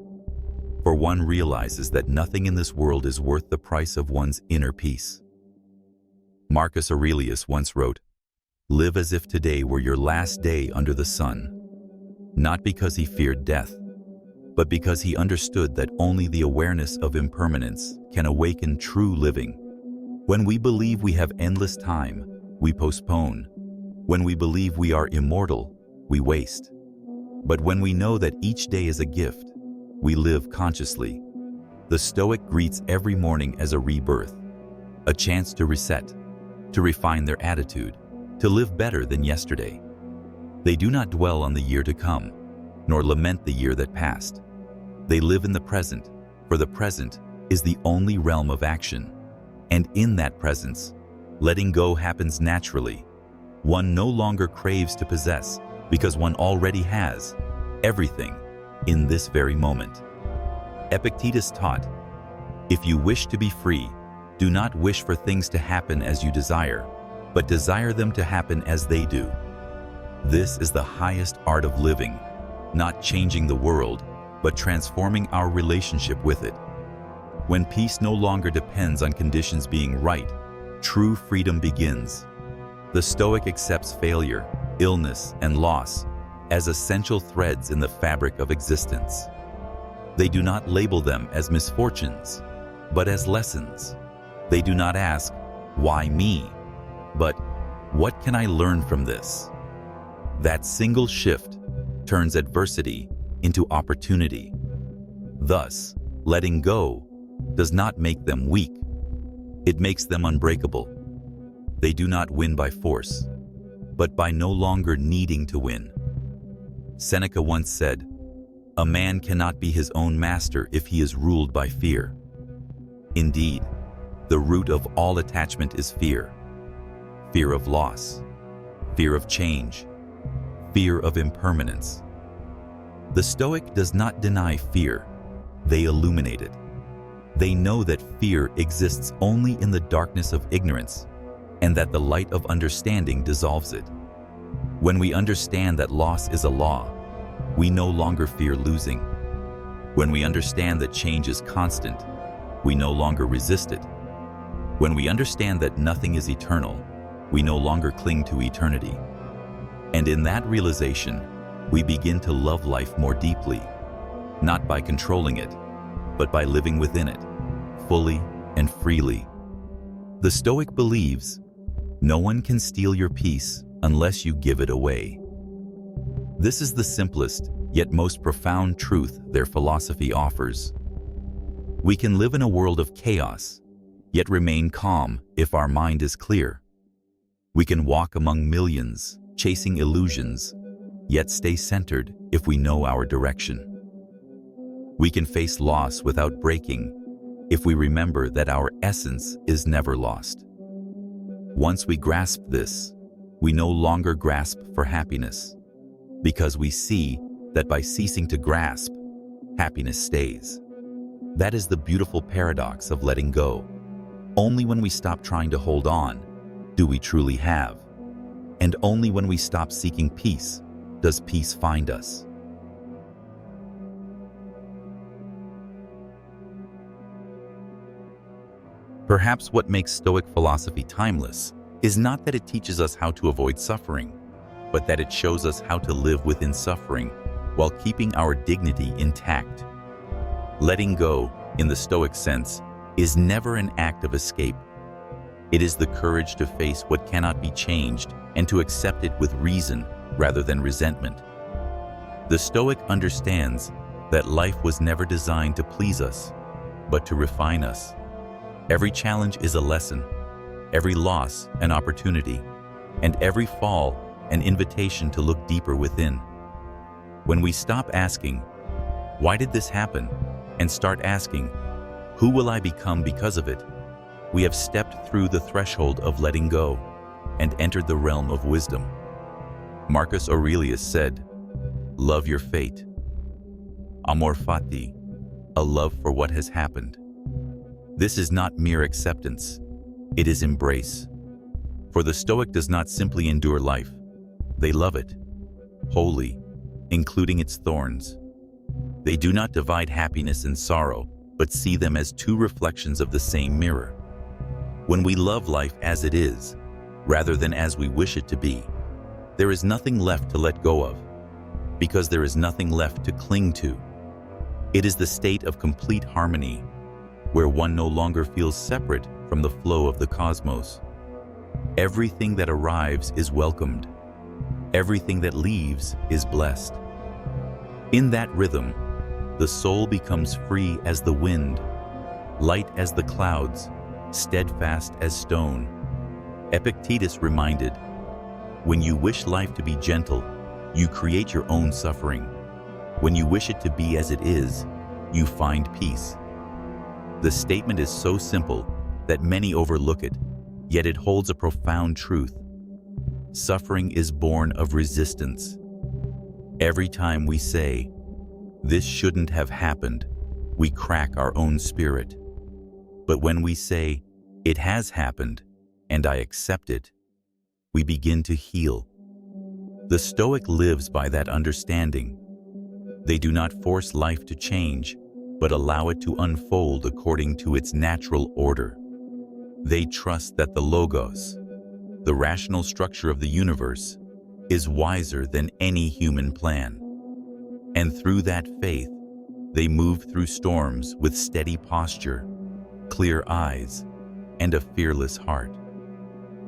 For one realizes that nothing in this world is worth the price of one's inner peace. Marcus Aurelius once wrote, "Live as if today were your last day under the sun," not because he feared death, but because he understood that only the awareness of impermanence can awaken true living. When we believe we have endless time, we postpone. When we believe we are immortal, we waste. But when we know that each day is a gift, we live consciously. The Stoic greets every morning as a rebirth, a chance to reset, to refine their attitude, to live better than yesterday. They do not dwell on the year to come, nor lament the year that passed. They live in the present, for the present is the only realm of action. And in that presence, letting go happens naturally. One no longer craves to possess, because one already has everything in this very moment. Epictetus taught, "If you wish to be free, do not wish for things to happen as you desire, but desire them to happen as they do." This is the highest art of living, not changing the world, but transforming our relationship with it. When peace no longer depends on conditions being right, true freedom begins. The Stoic accepts failure, illness, and loss as essential threads in the fabric of existence. They do not label them as misfortunes, but as lessons. They do not ask, "Why me?" but "What can I learn from this?" That single shift turns adversity into opportunity. Thus, letting go does not make them weak. It makes them unbreakable. They do not win by force, but by no longer needing to win. Seneca once said, "A man cannot be his own master if he is ruled by fear." Indeed, the root of all attachment is fear. Fear of loss, fear of change, fear of impermanence. The Stoic does not deny fear, they illuminate it. They know that fear exists only in the darkness of ignorance, and that the light of understanding dissolves it. When we understand that loss is a law, we no longer fear losing. When we understand that change is constant, we no longer resist it. When we understand that nothing is eternal, we no longer cling to eternity. And in that realization, we begin to love life more deeply, not by controlling it, but by living within it, fully and freely. The Stoic believes, no one can steal your peace unless you give it away. This is the simplest, yet most profound truth their philosophy offers. We can live in a world of chaos, yet remain calm if our mind is clear. We can walk among millions, chasing illusions, yet stay centered if we know our direction. We can face loss without breaking if we remember that our essence is never lost. Once we grasp this, we no longer grasp for happiness, because we see that by ceasing to grasp, happiness stays. That is the beautiful paradox of letting go. Only when we stop trying to hold on do we truly have, and only when we stop seeking peace does peace find us. Perhaps what makes Stoic philosophy timeless is not that it teaches us how to avoid suffering, but that it shows us how to live within suffering while keeping our dignity intact. Letting go, in the Stoic sense, is never an act of escape. It is the courage to face what cannot be changed and to accept it with reason rather than resentment. The Stoic understands that life was never designed to please us, but to refine us. Every challenge is a lesson, every loss an opportunity, and every fall an invitation to look deeper within. When we stop asking, "Why did this happen?" and start asking, "Who will I become because of it?" we have stepped through the threshold of letting go and entered the realm of wisdom. Marcus Aurelius said, "Love your fate. Amor fati, a love for what has happened." This is not mere acceptance, it is embrace. For the Stoic does not simply endure life, they love it, wholly, including its thorns. They do not divide happiness and sorrow, but see them as two reflections of the same mirror. When we love life as it is, rather than as we wish it to be, there is nothing left to let go of, because there is nothing left to cling to. It is the state of complete harmony, where one no longer feels separate from the flow of the cosmos. Everything that arrives is welcomed. Everything that leaves is blessed. In that rhythm, the soul becomes free as the wind, light as the clouds, steadfast as stone. Epictetus reminded, "When you wish life to be gentle, you create your own suffering. When you wish it to be as it is, you find peace." The statement is so simple that many overlook it, yet it holds a profound truth. Suffering is born of resistance. Every time we say, "This shouldn't have happened," we crack our own spirit. But when we say, "It has happened, and I accept it," we begin to heal. The Stoic lives by that understanding. They do not force life to change, but allow it to unfold according to its natural order. They trust that the Logos, the rational structure of the universe, is wiser than any human plan. And through that faith, they move through storms with steady posture, clear eyes, and a fearless heart.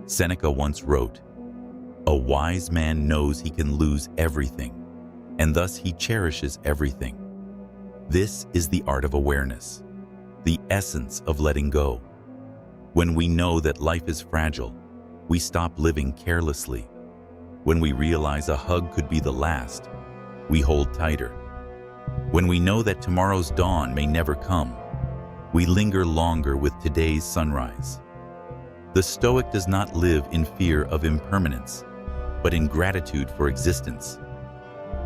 Seneca once wrote, "A wise man knows he can lose everything, and thus he cherishes everything." This is the art of awareness, the essence of letting go. When we know that life is fragile, we stop living carelessly. When we realize a hug could be the last, we hold tighter. When we know that tomorrow's dawn may never come, we linger longer with today's sunrise. The Stoic does not live in fear of impermanence, but in gratitude for existence.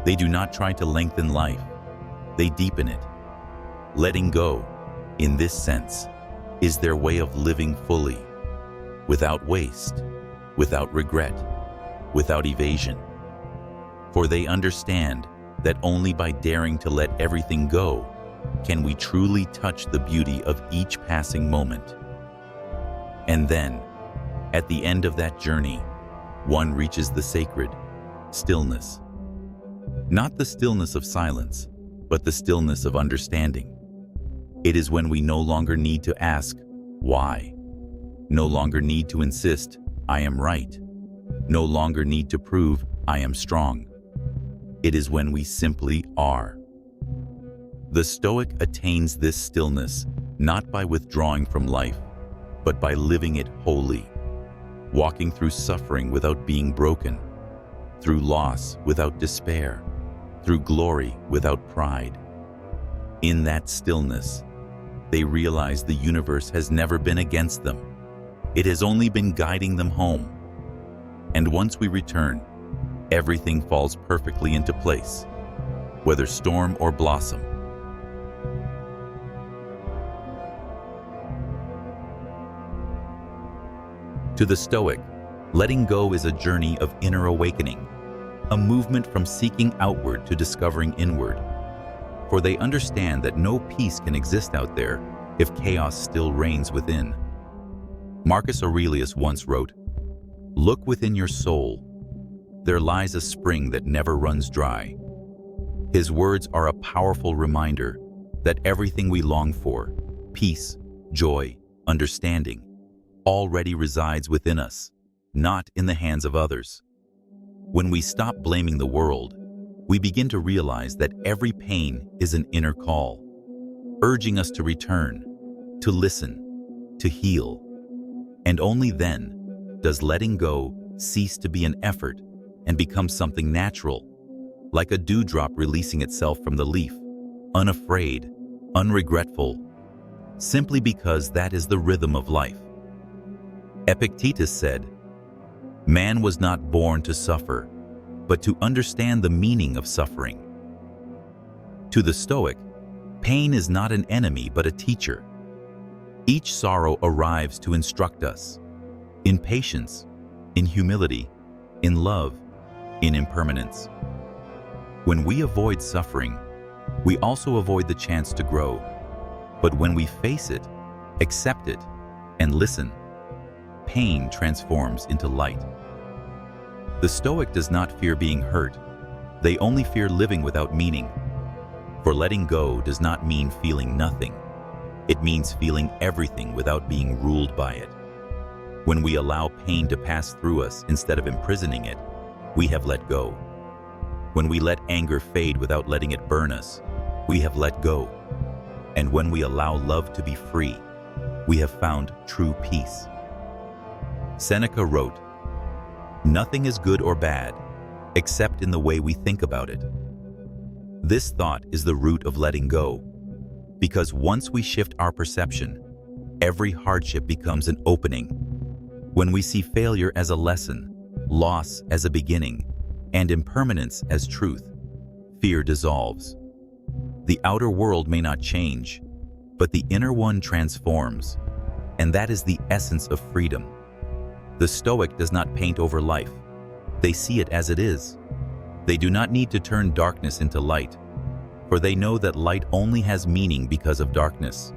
They do not try to lengthen life, they deepen it. Letting go, in this sense, is their way of living fully, without waste, without regret, without evasion. For they understand that only by daring to let everything go can we truly touch the beauty of each passing moment. And then, at the end of that journey, one reaches the sacred stillness. Not the stillness of silence, but the stillness of understanding. It is when we no longer need to ask, why? No longer need to insist, I am right. No longer need to prove, I am strong. It is when we simply are. The Stoic attains this stillness not by withdrawing from life, but by living it wholly, walking through suffering without being broken, through loss without despair, through glory without pride. In that stillness, they realize the universe has never been against them. It has only been guiding them home. And once we return, everything falls perfectly into place, whether storm or blossom. To the Stoic, letting go is a journey of inner awakening, a movement from seeking outward to discovering inward. For they understand that no peace can exist out there if chaos still reigns within. Marcus Aurelius once wrote, "Look within your soul. There lies a spring that never runs dry." His words are a powerful reminder that everything we long for, peace, joy, understanding, already resides within us, not in the hands of others. When we stop blaming the world, we begin to realize that every pain is an inner call, urging us to return, to listen, to heal. And only then does letting go cease to be an effort and become something natural, like a dewdrop releasing itself from the leaf, unafraid, unregretful, simply because that is the rhythm of life. Epictetus said, "Man was not born to suffer, but to understand the meaning of suffering." To the Stoic, pain is not an enemy but a teacher. Each sorrow arrives to instruct us, in patience, in humility, in love, in impermanence. When we avoid suffering, we also avoid the chance to grow. But when we face it, accept it, and listen, pain transforms into light. The Stoic does not fear being hurt. They only fear living without meaning. For letting go does not mean feeling nothing. It means feeling everything without being ruled by it. When we allow pain to pass through us instead of imprisoning it, we have let go. When we let anger fade without letting it burn us, we have let go. And when we allow love to be free, we have found true peace. Seneca wrote, "Nothing is good or bad, except in the way we think about it." This thought is the root of letting go, because once we shift our perception, every hardship becomes an opening. When we see failure as a lesson, loss as a beginning, and impermanence as truth, fear dissolves. The outer world may not change, but the inner one transforms, and that is the essence of freedom. The Stoic does not paint over life. They see it as it is. They do not need to turn darkness into light, for they know that light only has meaning because of darkness.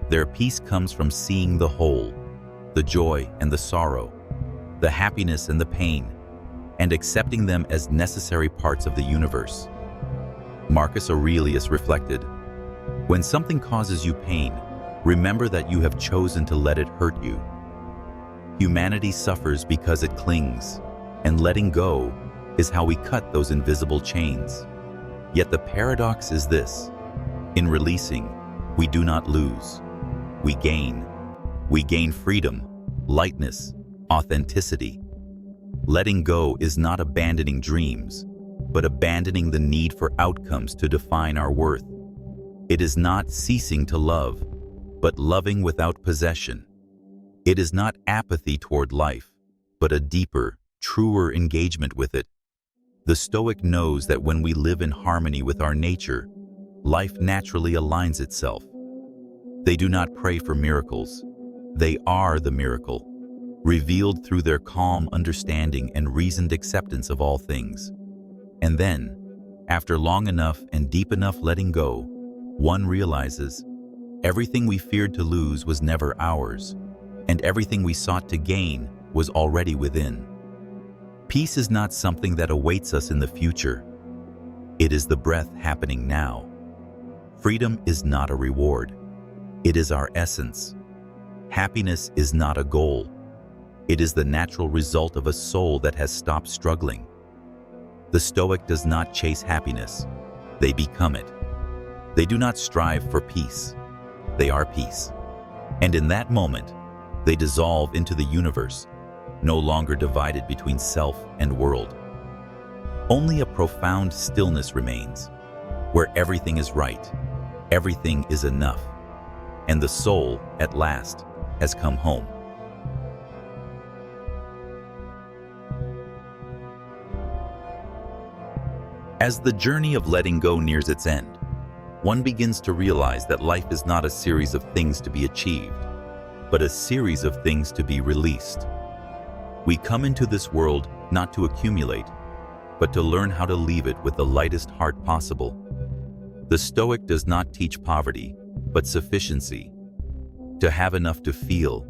Their peace comes from seeing the whole, the joy and the sorrow, the happiness and the pain, and accepting them as necessary parts of the universe. Marcus Aurelius reflected, "When something causes you pain, remember that you have chosen to let it hurt you." Humanity suffers because it clings, and letting go is how we cut those invisible chains. Yet the paradox is this: in releasing, we do not lose. We gain. We gain freedom, lightness, authenticity. Letting go is not abandoning dreams, but abandoning the need for outcomes to define our worth. It is not ceasing to love, but loving without possession. It is not apathy toward life, but a deeper, truer engagement with it. The Stoic knows that when we live in harmony with our nature, life naturally aligns itself. They do not pray for miracles. They are the miracle, revealed through their calm understanding and reasoned acceptance of all things. And then, after long enough and deep enough letting go, one realizes everything we feared to lose was never ours, and everything we sought to gain was already within. Peace is not something that awaits us in the future. It is the breath happening now. Freedom is not a reward. It is our essence. Happiness is not a goal. It is the natural result of a soul that has stopped struggling. The Stoic does not chase happiness. They become it. They do not strive for peace. They are peace. And in that moment, they dissolve into the universe, no longer divided between self and world. Only a profound stillness remains, where everything is right, everything is enough, and the soul, at last, has come home. As the journey of letting go nears its end, one begins to realize that life is not a series of things to be achieved, but a series of things to be released. We come into this world not to accumulate, but to learn how to leave it with the lightest heart possible. The Stoic does not teach poverty, but sufficiency. To have enough to feel,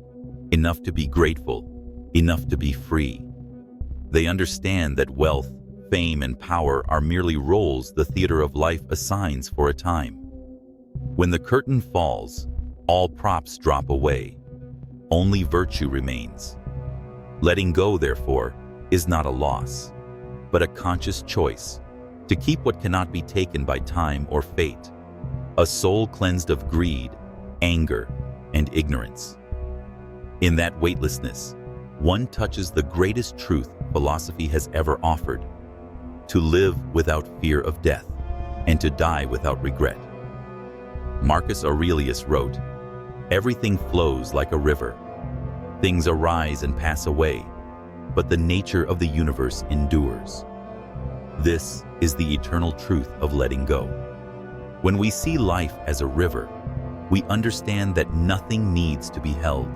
enough to be grateful, enough to be free. They understand that wealth, fame, and power are merely roles the theater of life assigns for a time. When the curtain falls, all props drop away. Only virtue remains. Letting go, therefore, is not a loss, but a conscious choice to keep what cannot be taken by time or fate. A soul cleansed of greed, anger, and ignorance. In that weightlessness, one touches the greatest truth philosophy has ever offered: to live without fear of death, and to die without regret. Marcus Aurelius wrote, "Everything flows like a river. Things arise and pass away, but the nature of the universe endures." This is the eternal truth of letting go. When we see life as a river, we understand that nothing needs to be held.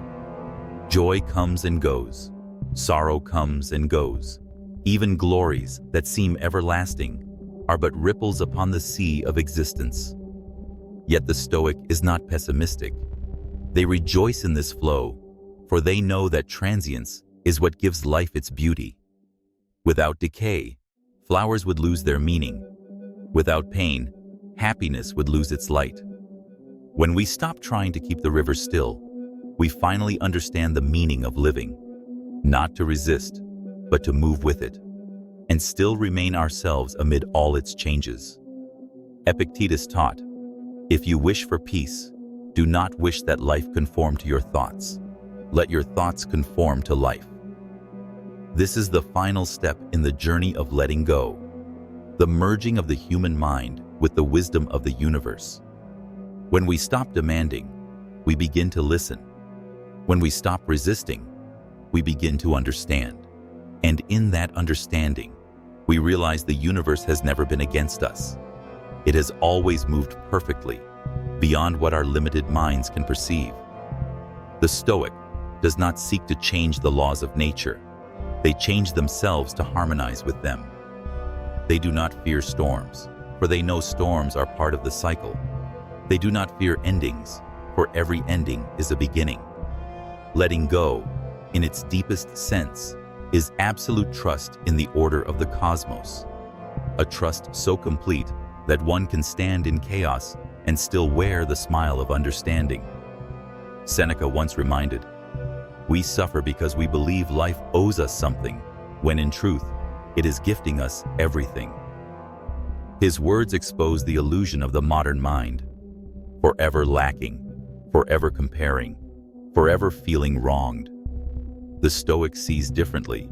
Joy comes and goes. Sorrow comes and goes. Even glories that seem everlasting are but ripples upon the sea of existence. Yet the Stoic is not pessimistic. They rejoice in this flow, for they know that transience is what gives life its beauty. Without decay, flowers would lose their meaning. Without pain, happiness would lose its light. When we stop trying to keep the river still, we finally understand the meaning of living, not to resist, but to move with it, and still remain ourselves amid all its changes. Epictetus taught, "If you wish for peace, do not wish that life conform to your thoughts. Let your thoughts conform to life." This is the final step in the journey of letting go, the merging of the human mind with the wisdom of the universe. When we stop demanding, we begin to listen. When we stop resisting, we begin to understand. And in that understanding, we realize the universe has never been against us. It has always moved perfectly, beyond what our limited minds can perceive. The Stoic does not seek to change the laws of nature. They change themselves to harmonize with them. They do not fear storms, for they know storms are part of the cycle. They do not fear endings, for every ending is a beginning. Letting go, in its deepest sense, is absolute trust in the order of the cosmos. A trust so complete that one can stand in chaos and still wear the smile of understanding. Seneca once reminded, "We suffer because we believe life owes us something, when in truth, it is gifting us everything." His words expose the illusion of the modern mind, forever lacking, forever comparing, forever feeling wronged. The Stoic sees differently.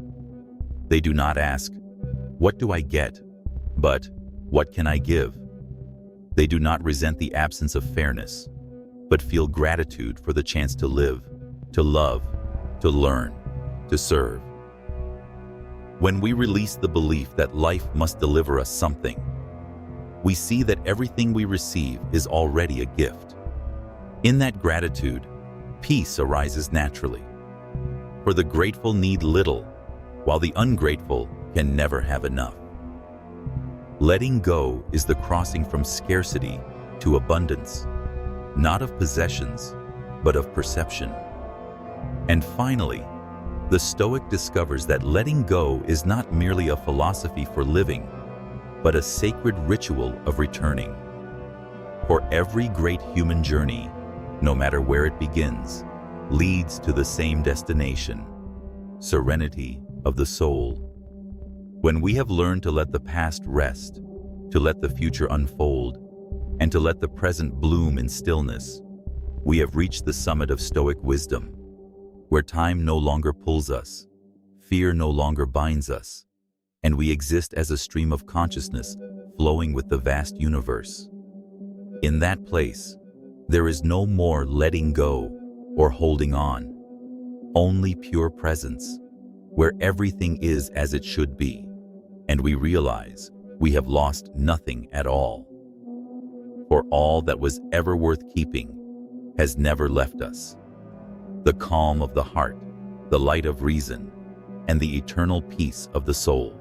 They do not ask, "What do I get?" but "What can I give?" They do not resent the absence of fairness, but feel gratitude for the chance to live, to love, to learn, to serve. When we release the belief that life must deliver us something, we see that everything we receive is already a gift. In that gratitude, peace arises naturally. For the grateful need little, while the ungrateful can never have enough. Letting go is the crossing from scarcity to abundance, not of possessions, but of perception. And finally, the Stoic discovers that letting go is not merely a philosophy for living, but a sacred ritual of returning. For every great human journey, no matter where it begins, leads to the same destination, serenity of the soul. When we have learned to let the past rest, to let the future unfold, and to let the present bloom in stillness, we have reached the summit of Stoic wisdom, where time no longer pulls us, fear no longer binds us, and we exist as a stream of consciousness flowing with the vast universe. In that place, there is no more letting go or holding on, only pure presence, where everything is as it should be, and we realize we have lost nothing at all. For all that was ever worth keeping has never left us. The calm of the heart, the light of reason, and the eternal peace of the soul.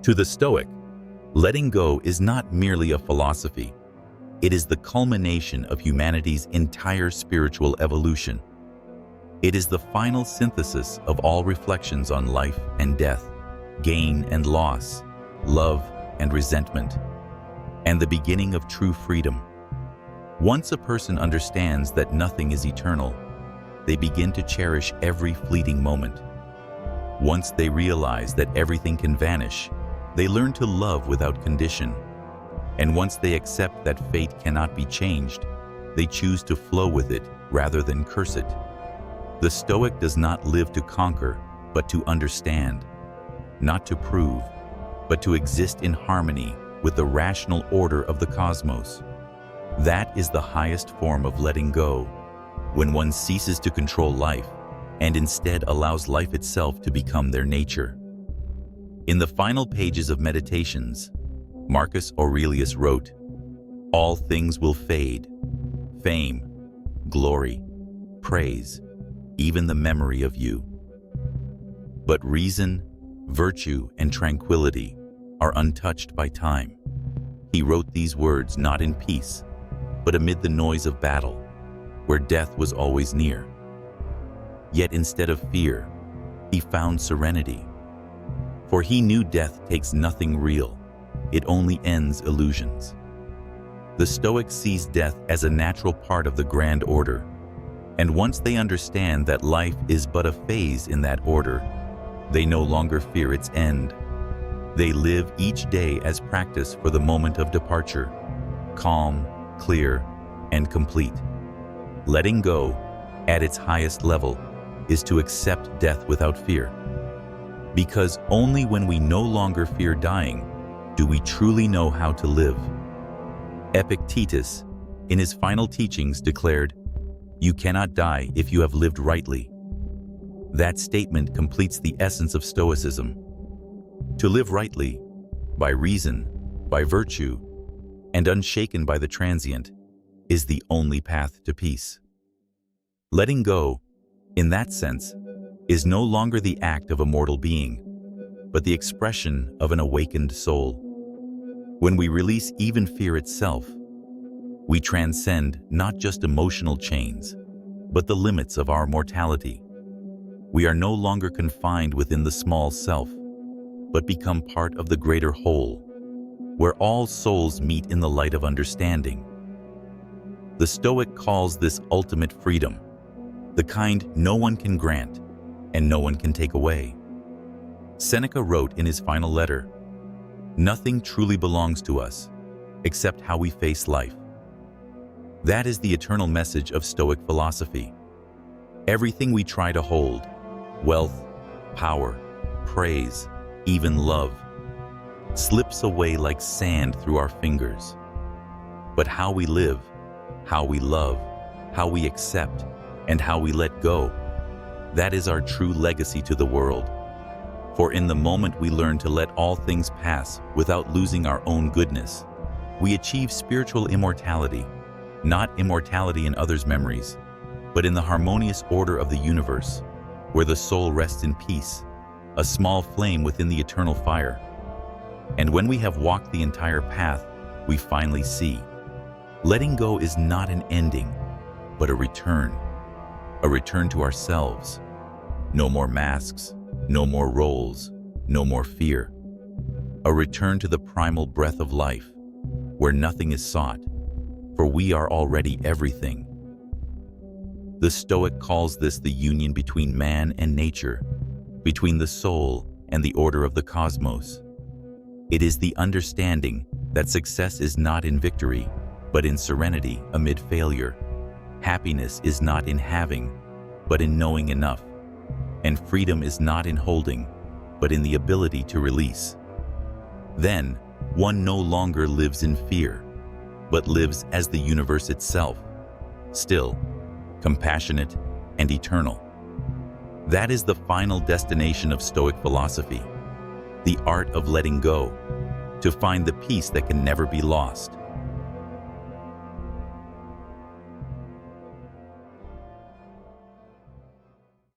To the Stoic, letting go is not merely a philosophy. It is the culmination of humanity's entire spiritual evolution. It is the final synthesis of all reflections on life and death, gain and loss, love and resentment, and the beginning of true freedom. Once a person understands that nothing is eternal, they begin to cherish every fleeting moment. Once they realize that everything can vanish, they learn to love without condition. And once they accept that fate cannot be changed, they choose to flow with it rather than curse it. The Stoic does not live to conquer, but to understand, not to prove, but to exist in harmony with the rational order of the cosmos. That is the highest form of letting go, when one ceases to control life and instead allows life itself to become their nature. In the final pages of Meditations, Marcus Aurelius wrote, "All things will fade, fame, glory, praise, even the memory of you. But reason, virtue, and tranquility are untouched by time." He wrote these words not in peace, but amid the noise of battle, where death was always near. Yet instead of fear, he found serenity. For he knew death takes nothing real, it only ends illusions. The Stoic sees death as a natural part of the grand order, and once they understand that life is but a phase in that order, they no longer fear its end. They live each day as practice for the moment of departure, calm, clear, and complete. Letting go, at its highest level, is to accept death without fear. Because only when we no longer fear dying do we truly know how to live. Epictetus, in his final teachings, declared, "You cannot die if you have lived rightly." That statement completes the essence of Stoicism. To live rightly, by reason, by virtue, and unshaken by the transient, is the only path to peace. Letting go, in that sense, is no longer the act of a mortal being, but the expression of an awakened soul. When we release even fear itself, we transcend not just emotional chains, but the limits of our mortality. We are no longer confined within the small self, but become part of the greater whole, where all souls meet in the light of understanding. The Stoic calls this ultimate freedom, the kind no one can grant and no one can take away. Seneca wrote in his final letter, "Nothing truly belongs to us, except how we face life." That is the eternal message of Stoic philosophy. Everything we try to hold, wealth, power, praise, even love, slips away like sand through our fingers. But how we live, how we love, how we accept, and how we let go, that is our true legacy to the world. For in the moment we learn to let all things pass without losing our own goodness, we achieve spiritual immortality, not immortality in others' memories, but in the harmonious order of the universe, where the soul rests in peace, a small flame within the eternal fire. And when we have walked the entire path, we finally see, letting go is not an ending, but a return to ourselves. No more masks, no more roles, no more fear. A return to the primal breath of life, where nothing is sought, for we are already everything. The Stoic calls this the union between man and nature, between the soul and the order of the cosmos. It is the understanding that success is not in victory, but in serenity amid failure. Happiness is not in having, but in knowing enough. And freedom is not in holding, but in the ability to release. Then, one no longer lives in fear, but lives as the universe itself, still, compassionate, and eternal. That is the final destination of Stoic philosophy, the art of letting go, to find the peace that can never be lost.